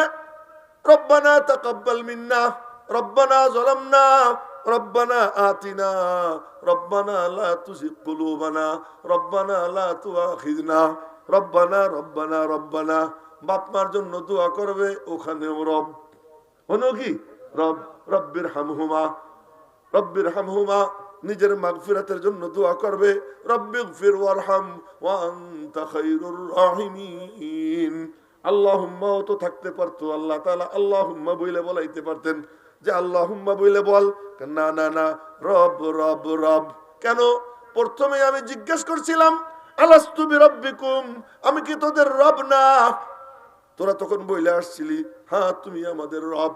রব্বানা তাকাব্বাল মিন্না, রব্বানা যালামনা, রব্বানা আতিনা, রব্বানা লা তুযিগ কুলুবানা, রব্বানা লা তুআখিযনা, রব্বানা রব্বানা রব্বানা। বাপ মার জন্য দোয়া করবে, ওখানেও রব। হলো কি রব? রব্বির হামহুমা, রব্বির হামহুমা। নিজের মাগফিরাতের জন্য দোয়া করবে রব্বিগফির ওয়ারহাম ওয়া আনতা খায়রুর রাহিমিন। আল্লাহুম্মা তো থাকতে পারতো, আল্লাহ তাআলা আল্লাহুম্মা বইলে বলাইতে পারতেন যে আল্লাহুম্মা বইলে বল। না না না, রব রব রব। কেন? প্রথমে আমি জিজ্ঞেস করছিলাম আলাস্তু বিরাব্বিকুম, আমি কি তোদের রব না? তোরা তখন বইলে আসছিলি হ্যাঁ তুমি আমাদের রব।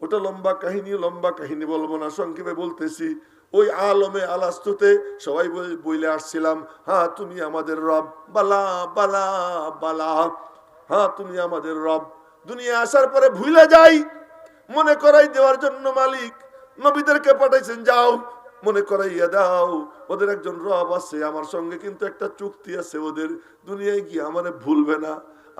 ওটা লম্বা কাহিনী বলবো না, সংক্ষেপে বলতেছি। ওই আলমে আলাস্তুতে সবাই বইলে আসছিলাম হ্যাঁ তুমি আমাদের রব, বালা বালা বালা, হ্যাঁ তুমি আমাদের রব। দুনিয়া আসার পরে ভুলে যাই, মনে করাই দেওয়ার জন্য মালিক নবীদেরকে পাঠাইছেন, যাও মনে করাইয়া দাও ওদের একজন রব আছে, আমার সঙ্গে কিন্তু একটা চুক্তি আছে, ওদের দুনিয়ায় গিয়ে আমারে ভুলবে না,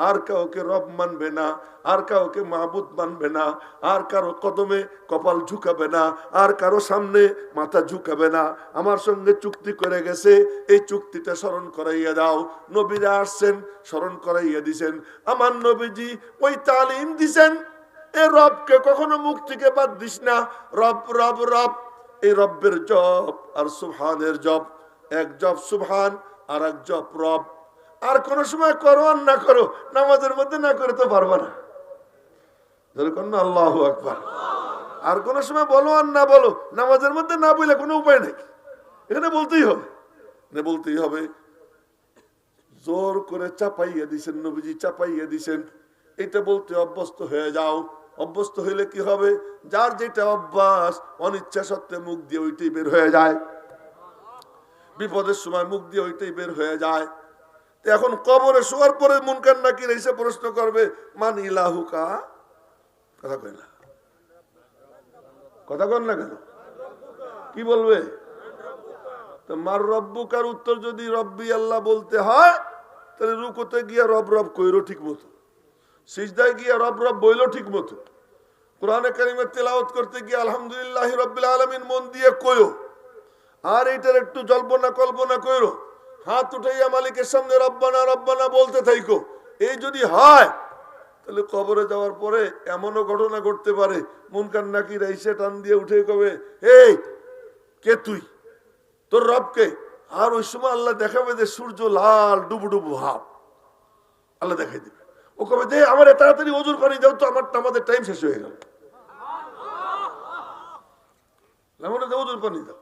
আর কাউকে রব মানবে না, আর কাউকে মাহবুদ মানবে না, আর কারো কদমে কপাল ঝুঁকাবে না, আর কারো সামনে মাথা ঝুঁকাবে না। আমার সঙ্গে চুক্তি করে গেছে, এই চুক্তিটা স্মরণ করাইয়া দাও। নবীরা আসছেন, স্মরণ করাইয়া দিছেন। আমার নবীজি ওই তালিম দিছেন, এ রবকে কখনো মুখ থেকে বাদ দিস না, রব রব রব। এই রব্বের জপ আর সুবহানের জপ, এক জপ সুবহান আর এক জপ রব। আর কোন সময় করো আর না করো, নামাজের মধ্যে না করে তো পারবা না, যেরকম না আল্লাহু আকবার। আর কোন সময় বলো আর না বলো, নামাজের মধ্যে না বললে কোনো উপায় নেই, এখানে বলতেই হবে, বলতেই হবে। জোর করে চাপাইয়া দিছেন নবীজি, চাপাইয়া দিছেন। এটা বলতে অভ্যস্ত হয়ে যাও। অভ্যস্ত হইলে কি হবে? যার যেটা অভ্যাস, অনিচ্ছা সত্ত্বে মুখ দিয়ে ওইটাই বের হয়ে যায়, বিপদের সময় মুখ দিয়ে ওইটাই বের হয়ে যায়। এখন কবরে শোয়ার পরে মুনকার নাকির এসে প্রশ্ন করবে মান ইলাহুকা, কথা কয় না, কথা কন না কেন? কি বলবে? তো মার রব্বুকার উত্তর যদি রব্বি আল্লাহ বলতে হয়, তাহলে রুকুতে গিয়া রব রব কইরো ঠিক মতো, সিজদায় গিয়া রব রব বইলো ঠিক মতো, কোরআনে কারিমের তেলাওয়াত করতে গিয়ে আলহামদুলিল্লাহ রাব্বিল আলামিন মন দিয়ে কইও। আর এইটার একটু জল্পনা কল্পনা কইরো, হাত উঠাইয়া মালিকের সামনে রব্বানা রব্বানা বলতে থাইকো। এই যদি হয় তাহলে কবরে যাওয়ার পরে এমনও ঘটনা ঘটতে পারে, মুনকার নাকির এসে টান দিয়ে উঠে কবে, এই কে তুই, তোর রবকে? আর ওই সময় আল্লাহ দেখাবে যে সূর্য লাল ডুবু ডুবু ভাব, আল্লাহ দেখাই দিবে। ও কবে যে আমার তাড়াতাড়ি ওজুর পানি দাও তো, আমাদের টাইম শেষ হয়ে গেল, ওজুর পানি দাও।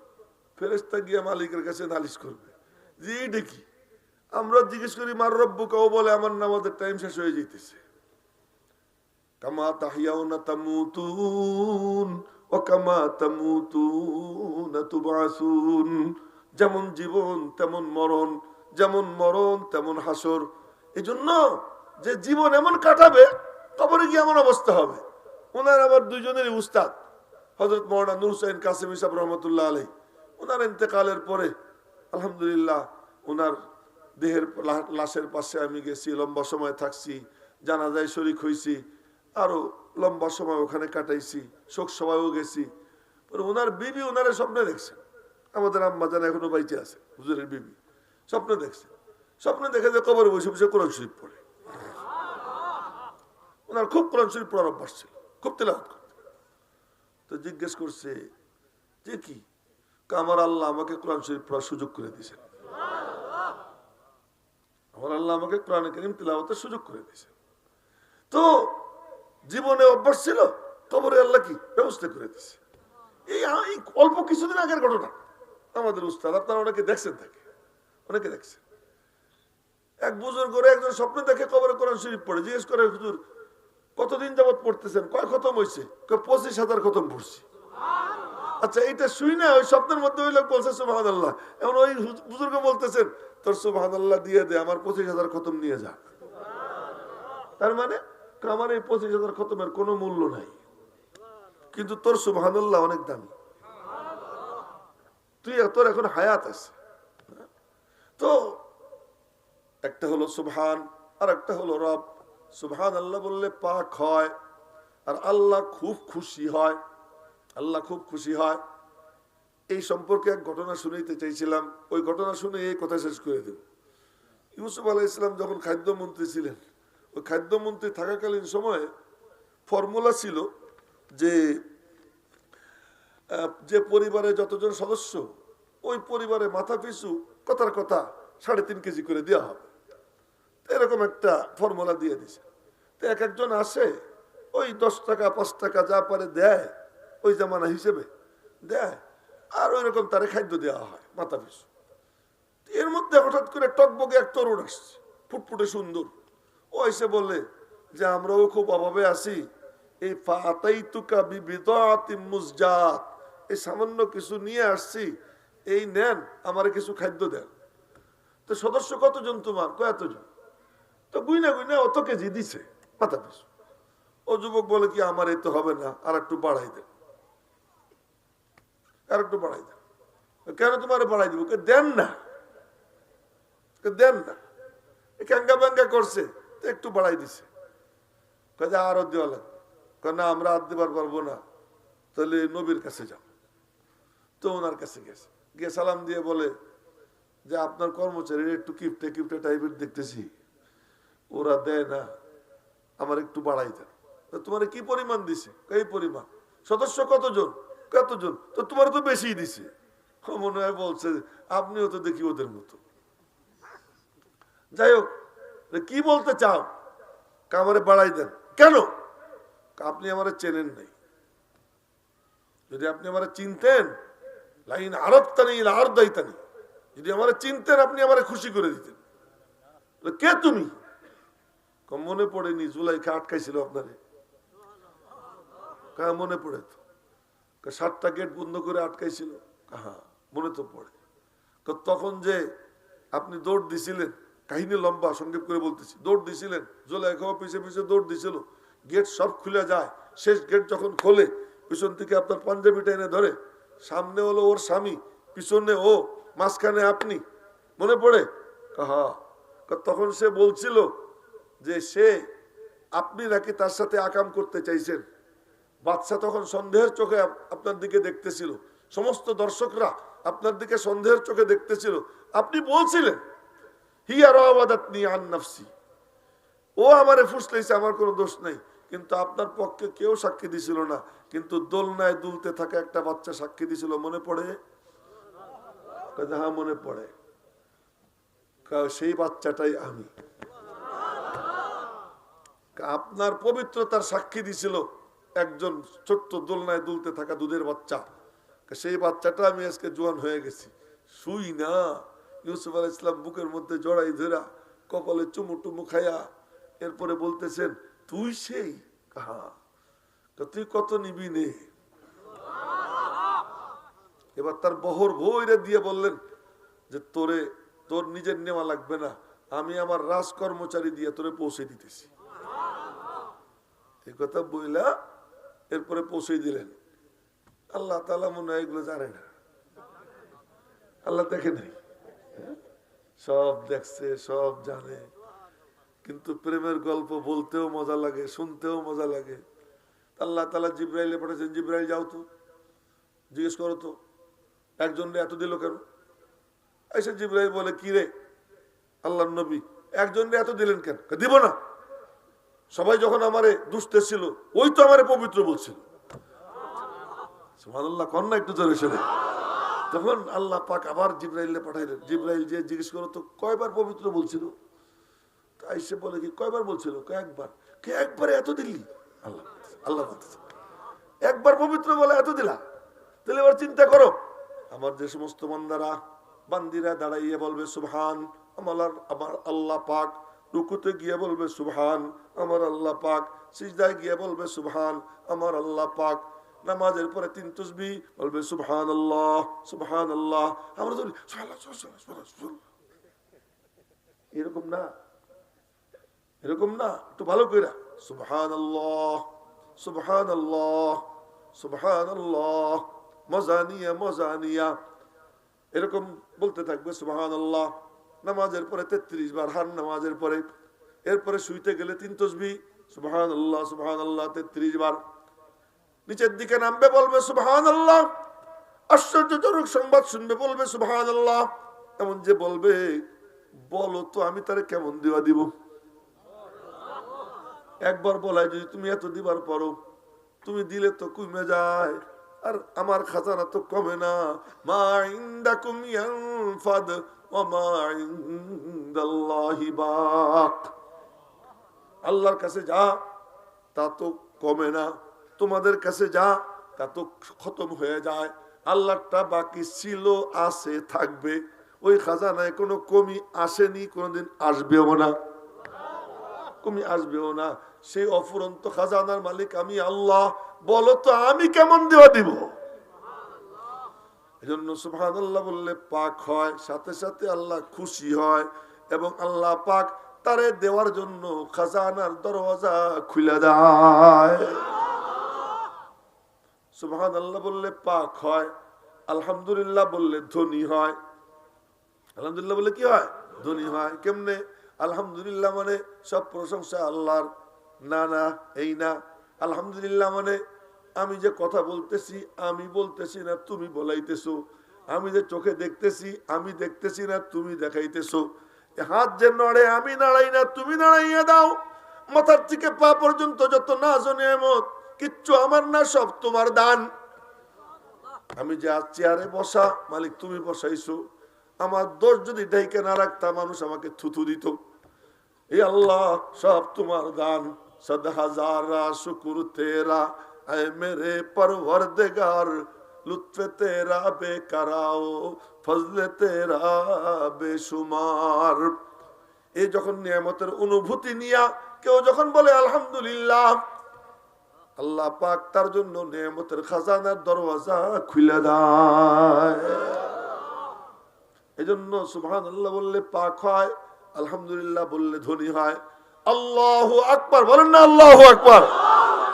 ফেরেশতা গিয়া মালিকের কাছে নালিশ করবে যে এইটা কি? আমরা জিজ্ঞেস করি মার রব্বু, কেউ বলে আমার নামাজের টাইম শেষ হয়ে যাইতেছে। কামা তাহিয়াউনা তামুতুন ওয়া কামা তামুতুনা তুবআসুন। যেমন জীবন তেমন মরণ, যেমন মরণ তেমন হাসর। এজন্য যে জীবন এমন কাটাবে কবরে গিয়ে এমন অবস্থা হবে। ওনার আবার দুইজনেরই উস্তাদ হযরত মাওলানা নূর হোসেন কাসেমী সাহেব রহমাতুল্লাহ আলাইহি, ওনার ইন্তেকালের পরে আলহামদুলিল্লাহ ওনার দেহের লাশের পাশে আমি গেছি, লম্বা সময় থাকছি, জানাজায় শরীক হয়েছি, আরো লম্বা সময় ওখানে কাটাইছি, শোক সভায়ও গেছি। ওনার বিবি ওনারে স্বপ্নে দেখছেন, আমাদের আম্মা জানা এখনো বাইচে আছে, হুজুরের বিবি স্বপ্নে দেখছে। স্বপ্নে দেখে যে কবরে বসে বসে কোরআন শরীফ পড়ে। ওনার খুব কোরআন শরীফ পড়ার অভ্যাস ছিল, খুব তেলাওয়াত করতে। তো জিজ্ঞেস করছে যে কি? আমার আল্লাহ আমাকে কোরআন শরীফ পড়ার সুযোগ করে দিয়েছেন, আমার আল্লাহ আমাকে কোরআন কারীম তিলাওয়াতের সুযোগ করে দিয়েছেন। তো জীবনে অভ্যাস ছিল, কবরে আল্লাহ কি ব্যবস্থা করে দিয়েছে। এই অল্প কিছুদিন আগের ঘটনা। আমাদের উস্তাদ, আপনারা অনেকে দেখছেন, থাকে অনেকে দেখছেন। এক বুজুর্গ একজন স্বপ্নে দেখে কবরে কোরআন শরীফ পড়ে। জিজ্ঞেস করে, হুজুর কতদিন যাবত পড়তেছেন? কয় খতম হয়েছে? 25,000 খতম পড়ছি। আচ্ছা, এইটা শুই না ওই স্বপ্নের মধ্যে ওই লোক বলছে সুবহানাল্লাহ। এখন ওই বুজুর্গ বলতেছেন, তোর সুবহানাল্লাহ দিয়ে দে, আমার 25,000 খতম নিয়ে যা। তার মানে আমার এই 25,000 খতমের কোনো মূল্য নাই, কিন্তু তোর সুবহানাল্লাহ অনেক দামি, তুই তোর এখন হায়াত আছে। তো একটা হলো সুবহান, আর একটা হলো রব। সুবহান আল্লাহ বললে পাক হয়, আর আল্লাহ খুব খুশি হয়, আল্লাহ খুব খুশি হয়। এই সম্পর্কে এক ঘটনা শুনাইতে চাইছিলাম, ওই ঘটনা শুনে এই কথা শেষ করে দেব। ইউসুফ আলাইহিস সালাম যখন খাদ্যমন্ত্রী ছিলেন, ওই খাদ্যমন্ত্রী থাকাকালীন সময়ে ফর্মুলা ছিল যে যে পরিবারে যতজন সদস্য, ওই পরিবারে মাথা পিছু কথার কথা 3.5 কেজি করে দেওয়া হবে, এরকম একটা ফর্মুলা দিয়ে দিছে। তো এক একজন আসে, ওই 10 টাকা 5 টাকা যা পারে দেয়, ওই জামানা হিসেবে দেয়, আর ওই রকম তারে খাদ্য দেওয়া হয় মাথা পিছু। এর মধ্যে হঠাৎ করে টকবগে এক তরুণ আসছে, ফুটফুটে সুন্দর। ও এসে বলে যে আমরাও খুব অভাবে আছি, এই ফাতাইতুকা বিবিদাতিন মুজজাত, এই সামান্য কিছু নিয়ে আসছি, এই নেন, আমারে কিছু খাদ্য দেন। তো সদস্য কতজন তোমার? কতজন? তো গুইনা গুইনা অত কেজি দিছে মাথা পিছু। ও যুবক বলে কি আমার এই তো হবে না, আর একটু বাড়াই দেন, আর একটু বাড়াই দেন। কেন তোমার বাড়াই দিব? দেন না, দেন না। ক্যাঙ্গা ব্যাঙ্গা করছে, তো একটু বাড়াই দিছে। কাজে আরো দেওয়া লাগবে না, আমরা আর দিবার পারবো না, তাহলে নবীর কাছে যাও। তো ওনার কাছে গেছে, গিয়ে সালাম দিয়ে বলে যে আপনার কর্মচারী একটু কিপটে কিপটে টাইপের দেখতেছি, ওরা দেয় না, আমার একটু বাড়াই দেন। তোমার কি পরিমাণ দিছে? এই পরিমাণ। সদস্য কতজন? কতজন? তো তোমার তো বেশি দিছে। মনে হয় বলছে আপনিও তো দেখি ওদের মতো। যাই হোক, কি বলতে চাও? আমারে বাড়াই দেন। কেন? আপনি আমারে চেনেন নাই। যদি আপনি আমারে চিনতেন, লাইন আরবতানি আর দাইতানি, যদি আমারে চিনতেন আপনি আমারে খুশি করে দিতেন। কে তুমি? মনে পড়েনি জুলাইখা আটকাইছিল আপনারে? মনে পড়ে তো, 7টা গেট বন্ধ করে আটকাইছিল। হ্যাঁ, মনে তো পড়ে। তখন যে আপনি দৌড় দিছিলেন, কাহিনী লম্বা, সংক্ষেপ করে বলতেছি। দৌড় দিছিলেন, জুলাইখাও পিছে পিছে দৌড় দিছিল, গেট সব খুলে যায়। শেষ গেট যখন খোলে, পিছন থেকে আপনার পাঞ্জাবিটা এনে ধরে, সামনে হলো ওর স্বামী, পিছনে ও, মাঝখানে আপনি। মনে পড়ে? হ্যাঁ। তখন সে বলছিল যে সে আপনি নাকি তার সাথে আকাম করতে চাইছেন। বাদশা তখন সন্দেহের চোখে আপনার দিকে দেখতেছিল, সমস্ত দর্শকরা আপনার দিকে সন্দেহের চোখে দেখতেছিল। আপনি বলছিলেন হিয়া রাওয়াদাতনি আন নাফসি, ও আমারে ফুসলাইছে, আমার কোনো দোষ নাই। কিন্তু আপনার পক্ষে কেউ সাক্ষী দিছিল না, কিন্তু দোলনায় দুলতে থাকা একটা বাচ্চা সাক্ষী দিছিল। মনে পড়ে? হ্যাঁ মনে পড়ে। সেই বাচ্চাটাই আমি। আপনার পবিত্রতার সাক্ষী দিছিল একজন ছোট্ট দোলনায় দুলতে থাকা দুধের বাচ্চা। সেই বাচ্চাটা আমি আজকে জোয়ান হয়ে গেছি। শুই না, ইউসুফ আলাইহিস সালাম বুকের মধ্যে জড়াই ধরা কপালে চুমু টুমু খায়া এরপরে বলতেছেন তুই সেই কাহা, তুই কত নিবি নে। এবার তার বহর ভৈরে দিয়ে বললেন যে তোর নিজের নেওয়া লাগবে না, আমি আমার রাজ কর্মচারী দিয়ে তোরে পৌঁছে দিতেছি। এই কথা বইলা এরপরে পৌঁছে দিলেন। আল্লাহ তাআলা মনে হয় এগুলো জানে না, আল্লাহ দেখে নাই, সব দেখছে, সব জানে। কিন্তু প্রেমের গল্প বলতেও মজা লাগে, শুনতেও মজা লাগে। আল্লাহ তাআলা জিবরাইলে পাঠাচ্ছেন, জিবরাইল যাও তো জিজ্ঞেস করো তো একজনরে এত দিল কেন। এসে জিবরাইল বলে কি রে আল্লাহর নবী, একজনরে এত দিলেন কেন? দিব না, সবাই যখন আমারে দুষ্টে ছিল ওই তো আমারে পবিত্র বলছিল। সুবহানাল্লাহ, কন্যা একটু জোরে শুনে। তখন আল্লাহ পাক আবার জিবরাইলে পাঠাইলেন। জিবরাইল যে জিজ্ঞেস করো তো কয়বার পবিত্র বলছিল। আইসে বলে কি কয়বার বলছিল? একবার। কে একবারে এত দিলি? আল্লাহ আল্লাহ একবার পবিত্র বলে এত দিলা? তাহলে এবার চিন্তা করো, আমার যে সমস্ত বান্দিরা দাঁড়াইয়ে বলবে সুবহান আমার আল্লাহ পাক, রুকুতে গিয়ে বলবে সুবহান আমার আল্লাহ পাক, সিজদায় গিয়ে বলবে সুবহান আমার আল্লাহ পাক, নামাজের পরে 3 তাসবিহ বলবে সুবহানাল্লাহ সুবহানাল্লাহ। আমরা তো এরকম না, এরকম না, একটু ভালো কইরা সুবহানাল্লাহ সুবহানাল্লাহ সুবহানাল্লাহ মজানিয়া মজানিয়া এরকম বলতে থাকবে সুবহানাল্লাহ। নামাজের পরে 33 বার, হার নামাজের পরে। এরপরে শুইতে গেলে 3 তাসবিহ সুবহানাল্লাহ সুবহানাল্লাহ 33 বার। নিচের দিকে নামবে বলবে সুবহানাল্লাহ। আশ্চর্যজনক সংবাদ শুনবে বলবে সুবহানাল্লাহ। এমন যে বলবে বলো তো আমি তারে কেমন দেওয়া দিব। একবার বলাই যদি তুমি এত দিবার পারো, তুমি দিলে তো কমে যায়, আর আমার খাজানা তো কমে না। মা ইনদাকুম ইয়ানফাদ ওয়া মা ইনদাল্লাহি বাক। আল্লাহর কাছে যা তা তো কমে না, তোমাদের কাছে যা তা তো খতম হয়ে যায়। আল্লাহটা বাকি ছিল, আছে, থাকবে। ওই খাজানায় কোনো কমি আসেনি, কোনোদিন আসবেও না, কমি আসবেও না। সেই অফুরন্ত খাজানার মালিক আমি আল্লাহ। বলো তো আমি কেমন দেওয়া দিব। এজন্য সুবহানাল্লাহ বললে পাক হয়, সাথে সাথে আল্লাহ খুশি হয়, এবং আল্লাহ পাক তারে দেওয়ার জন্য খাজানার দরওয়াজা খুলে দেয়। সুবহানাল্লাহ বললে পাক হয়, আলহামদুলিল্লাহ বললে ধনী হয়। আলহামদুলিল্লাহ বললে কি হয়? ধনী হয়। কেমনে? আলহামদুলিল্লাহ মানে সব প্রশংসা আল্লাহর, না না এই না। আলহামদুলিল্লাহ মানে আমি যে কথা বলতেছি আমি বলতেছি না, তুমি বলাইতেছো। আমি যে চোখে দেখতেছি আমি দেখতেছি না, তুমি দেখাইতেছো। হাত যে নড়ে আমি নাড়াই না, তুমি নাড়াইয়া দাও। মাথার থেকে পা পর্যন্ত যত নাজ ও নেয়ামত কিচ্ছু আমার না, সব তোমার দান। আমি যে আজ চেয়ারে বসা, মালিক তুমি বসাইছো। আমার দোষ যদি ঢেকে না রাখতাম মানুষ আমাকে থুথু দিত। এই আল্লাহ সব তোমার দান। সদ হাজারা শুকুর তেরা ऐ मेरे परवरदिगार, लुत्फे तेरा बेकराओ फजले तेरा बेशुमार। এই যখন নিয়ামতের অনুভূতি নিয়া কেউ যখন বলে আলহামদুলিল্লাহ, আল্লাহ পাক তার জন্য নিয়ামতের খাজানার দরওয়াজা খুলে দেয়। এজন্য সুবহানাল্লাহ বললে পাক হয়, আলহামদুলিল্লাহ বললে ধনী হয়। আল্লাহু আকবার বলেন না, আল্লাহু আকবার।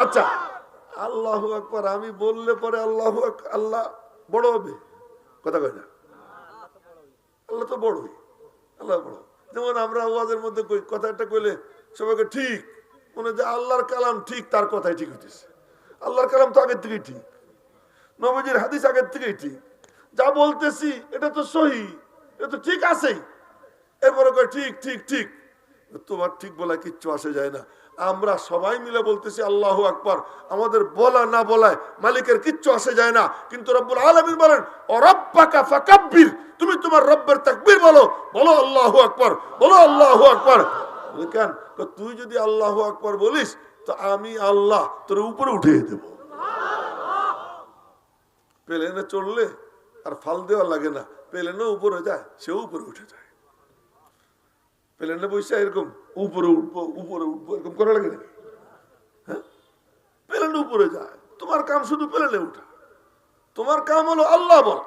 আচ্ছা, আল্লাহু আকবার আমি বললে পরে আল্লাহ বড় হবে, কথা কয় না? আল্লাহ তো বড়ই, আল্লাহ বড়। যেমন আমরা ওয়াজের মধ্যে কথাটা কইলে সবাইকে ঠিক মনে যে আল্লাহর কালাম ঠিক, তার কথাই ঠিক হইতেছে। আল্লাহর কালাম তো আগের থেকেই ঠিক, নবীজির হাদিস আগের থেকেই ঠিক, যা বলতেছি এটা তো সহি, এটা তো ঠিক আছেই। এরপরে কয় ঠিক ঠিক ঠিক। তোমার ঠিক বলা কিচ্ছু আসে যায় না। আমরা সবাই মিলে বলতেছি আল্লাহু আকবার, আমাদের বলা না বলায় মালিকের কিচ্ছু আসে যায় না, কিন্তু রব্বুল আলামিন বলেন ও রব্বাকা ফাকাব্বির, তুমি তোমার রব্বের তাকবীর বলো, বলো আল্লাহু আকবার, বলো আল্লাহু আকবার। কেন? তুই যদি আল্লাহু আকবার বলিস তো আমি আল্লাহ তোর উপরে উঠিয়ে দেব। প্লেনে চড়লে আর ফাল দেওয়া লাগে না, প্লেনে উপরে যায়, সেও উপরে উঠে যায়। প্লেনে বসে এরকম উপরে উঠবো উপরে উঠবো এরকম করা লাগে না? হ্যাঁ, প্লেনে উপরে যায়, তোমার কাম শুধু প্লেনে উঠা, তোমার কাম হলো আল্লাহ বলা।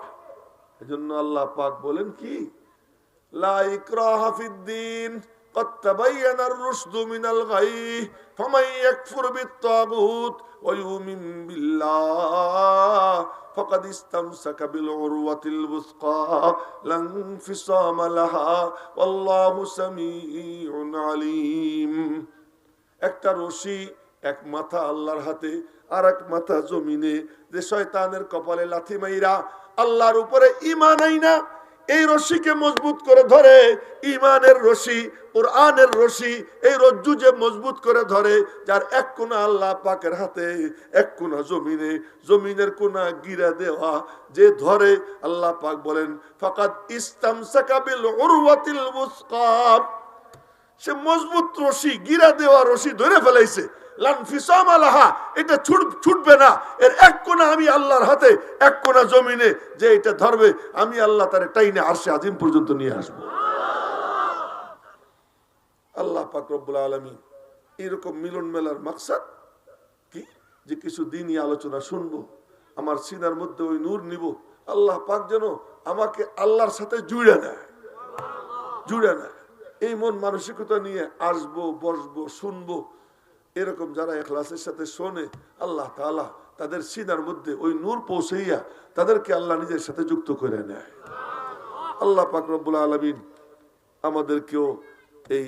এজন্য আল্লাহ পাক বলেন কি, লা ইকরাহা ফিদ্দীন قد تبين الرشد من الغي فمن يكفر بالطاغوت ويؤمن بالله فقد استمسك بالعروة الوثقى لا انفصام لها والله سميع عليم। একটা রশি, এক মাথা আল্লাহর হাতে আর এক মাথা জমিনে, যে শয়তানের কপালে লাথি মাইরা আল্লাহর উপরে ঈমান আইনা এই রশিকে মজবুত করে ধরে, ইমানের রশি, কুরআনের রশি, এই রজ্জু যে মজবুত করে ধরে, যার এক কোনা আল্লাহ পাকের হাতে, এক কোনা জমিনে, জমিনের কোনা গিরা দেওয়া, যে ধরে, আল্লাহ পাক বলেন ফাকাদ ইস্তামসাকা বিল উরওয়াতিল ওয়াসকা, সে মজবুত রশি, গিরা দেওয়া রশি ধরে ফেলাইছে। লানফিসামা লাহা, এটা ছুটবে না। এর এক কোনা আমি আল্লাহর হাতে, এক কোনা জমিনে, যে এটা ধরবে আমি আল্লাহ তারে টাইনে আরশে আজিম পর্যন্ত নিয়ে আসব। আল্লাহ পাক রব্বুল আলামিন এরকম মিলন মেলার মাকসাদ কি, যে কিছু দিনই আলোচনা শুনবো, আমার সিনার মধ্যে ওই নূর নিব, আল্লাহ পাক যেন আমাকে আল্লাহর সাথে জুড়ে নেয়, জুড়ে নেয়। এই মন মানসিকতা নিয়ে আসবো, বসবো, শুনবো। এরকম যারা ইখলাসের সাথে শোনে, আল্লাহ তাআলা তাদের সিনার মধ্যে ওই নূর পৌঁছাইয়া তাদেরকে আল্লাহ নিজের সাথে যুক্ত করে নেয়। আল্লাহ পাক রব্বুল আলামিন আমাদেরকেও এই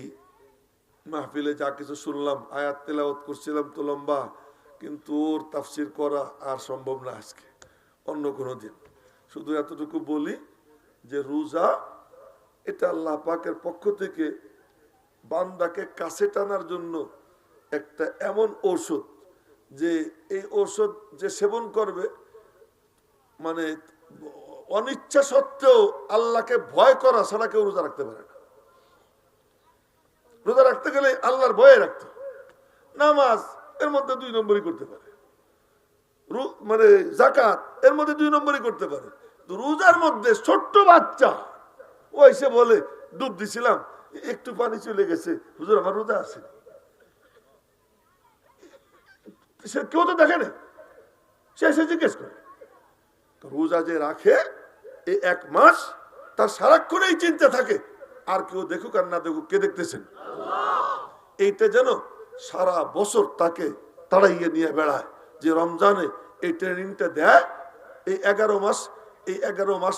মাহফিলে যা কিছু শুনলাম, আয়াত তেলাওয়াত করছিলাম তো লম্বা, কিন্তু ওর তাফসির করা আর সম্ভব না আজকে, অন্য কোনো দিন। শুধু এতটুকু বলি যে রোজা এটা আল্লাহ পাকের পক্ষ থেকে বান্দাকে কাছে টানার জন্য একটা এমন ঔষধ, যে এই ঔষধ যে সেবন করবে, মানে অনিচ্ছা সত্ত্বেও আল্লাহকে ভয় করা ছাড়া কেউ রোজা রাখতে পারে না। রোজা রাখতে গেলে আল্লাহর ভয়ে রাখতে, নামাজ এর মধ্যে 2 নম্বরই করতে পারে, মানে যাকাত এর মধ্যে 2 নম্বরই করতে পারে। রোজার মধ্যে ছোট্ট বাচ্চা ও এসে বলে ডুব দিছিলাম, একটু পানি চলে গেছে, হুজুর আমার রোজা আছে। সে কেউ তো দেখে না, সে এসে জিজ্ঞেস করে। রোজা যে রাখে এই 1 মাস, তার সারাক্ষণ এই চিন্তা থাকে, আর কেউ দেখুক আর না দেখুক, কে দেখতেছেন? এইটা যেন সারা বছর তাকে তাড়াইয়ে নিয়ে বেড়ায়, যে রমজানে এই ট্রেনিংটা দেয়। এই 11 মাস, এই 11 মাস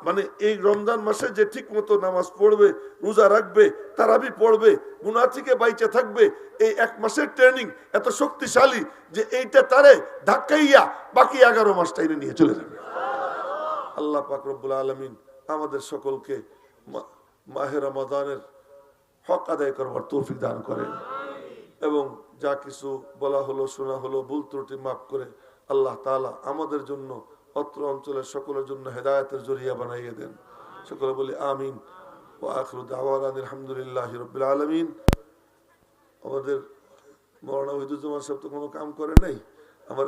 মানে এই রমজান মাসে যে ঠিক মতো নামাজ পড়বে, রোজা রাখবে, তারাবি পড়বে, গুনাহ থেকে বাইচে থাকবে, এই 1 মাসের ট্রেনিং এত শক্তিশালী যে এইটা তারে ধাক্কাইয়া বাকি 11 মাস টাইনে নিয়ে চলে যাবে। আল্লাহ পাক রব্বুল আলামিন আমাদের সকলকে মাহে রমাদানের হক আদায় করবার তৌফিক দান করেন, এবং যা কিছু বলা হলো, শোনা হলো, ভুল ত্রুটি মাফ করে আল্লাহ তাআলা আমাদের জন্য, অত্র অঞ্চলের সকলের জন্য হেদায়েতের জরিয়া বানাইয়ে দেন। সকলে বলি আমিন। ওয়া আখিরু দাওয়ানা আলহামদুলিল্লাহি রাব্বিল আলামিন। আমাদের মাওলানা ওহিদুজ্জামান সাহেব তো কোনো কাম করে নাই, আমার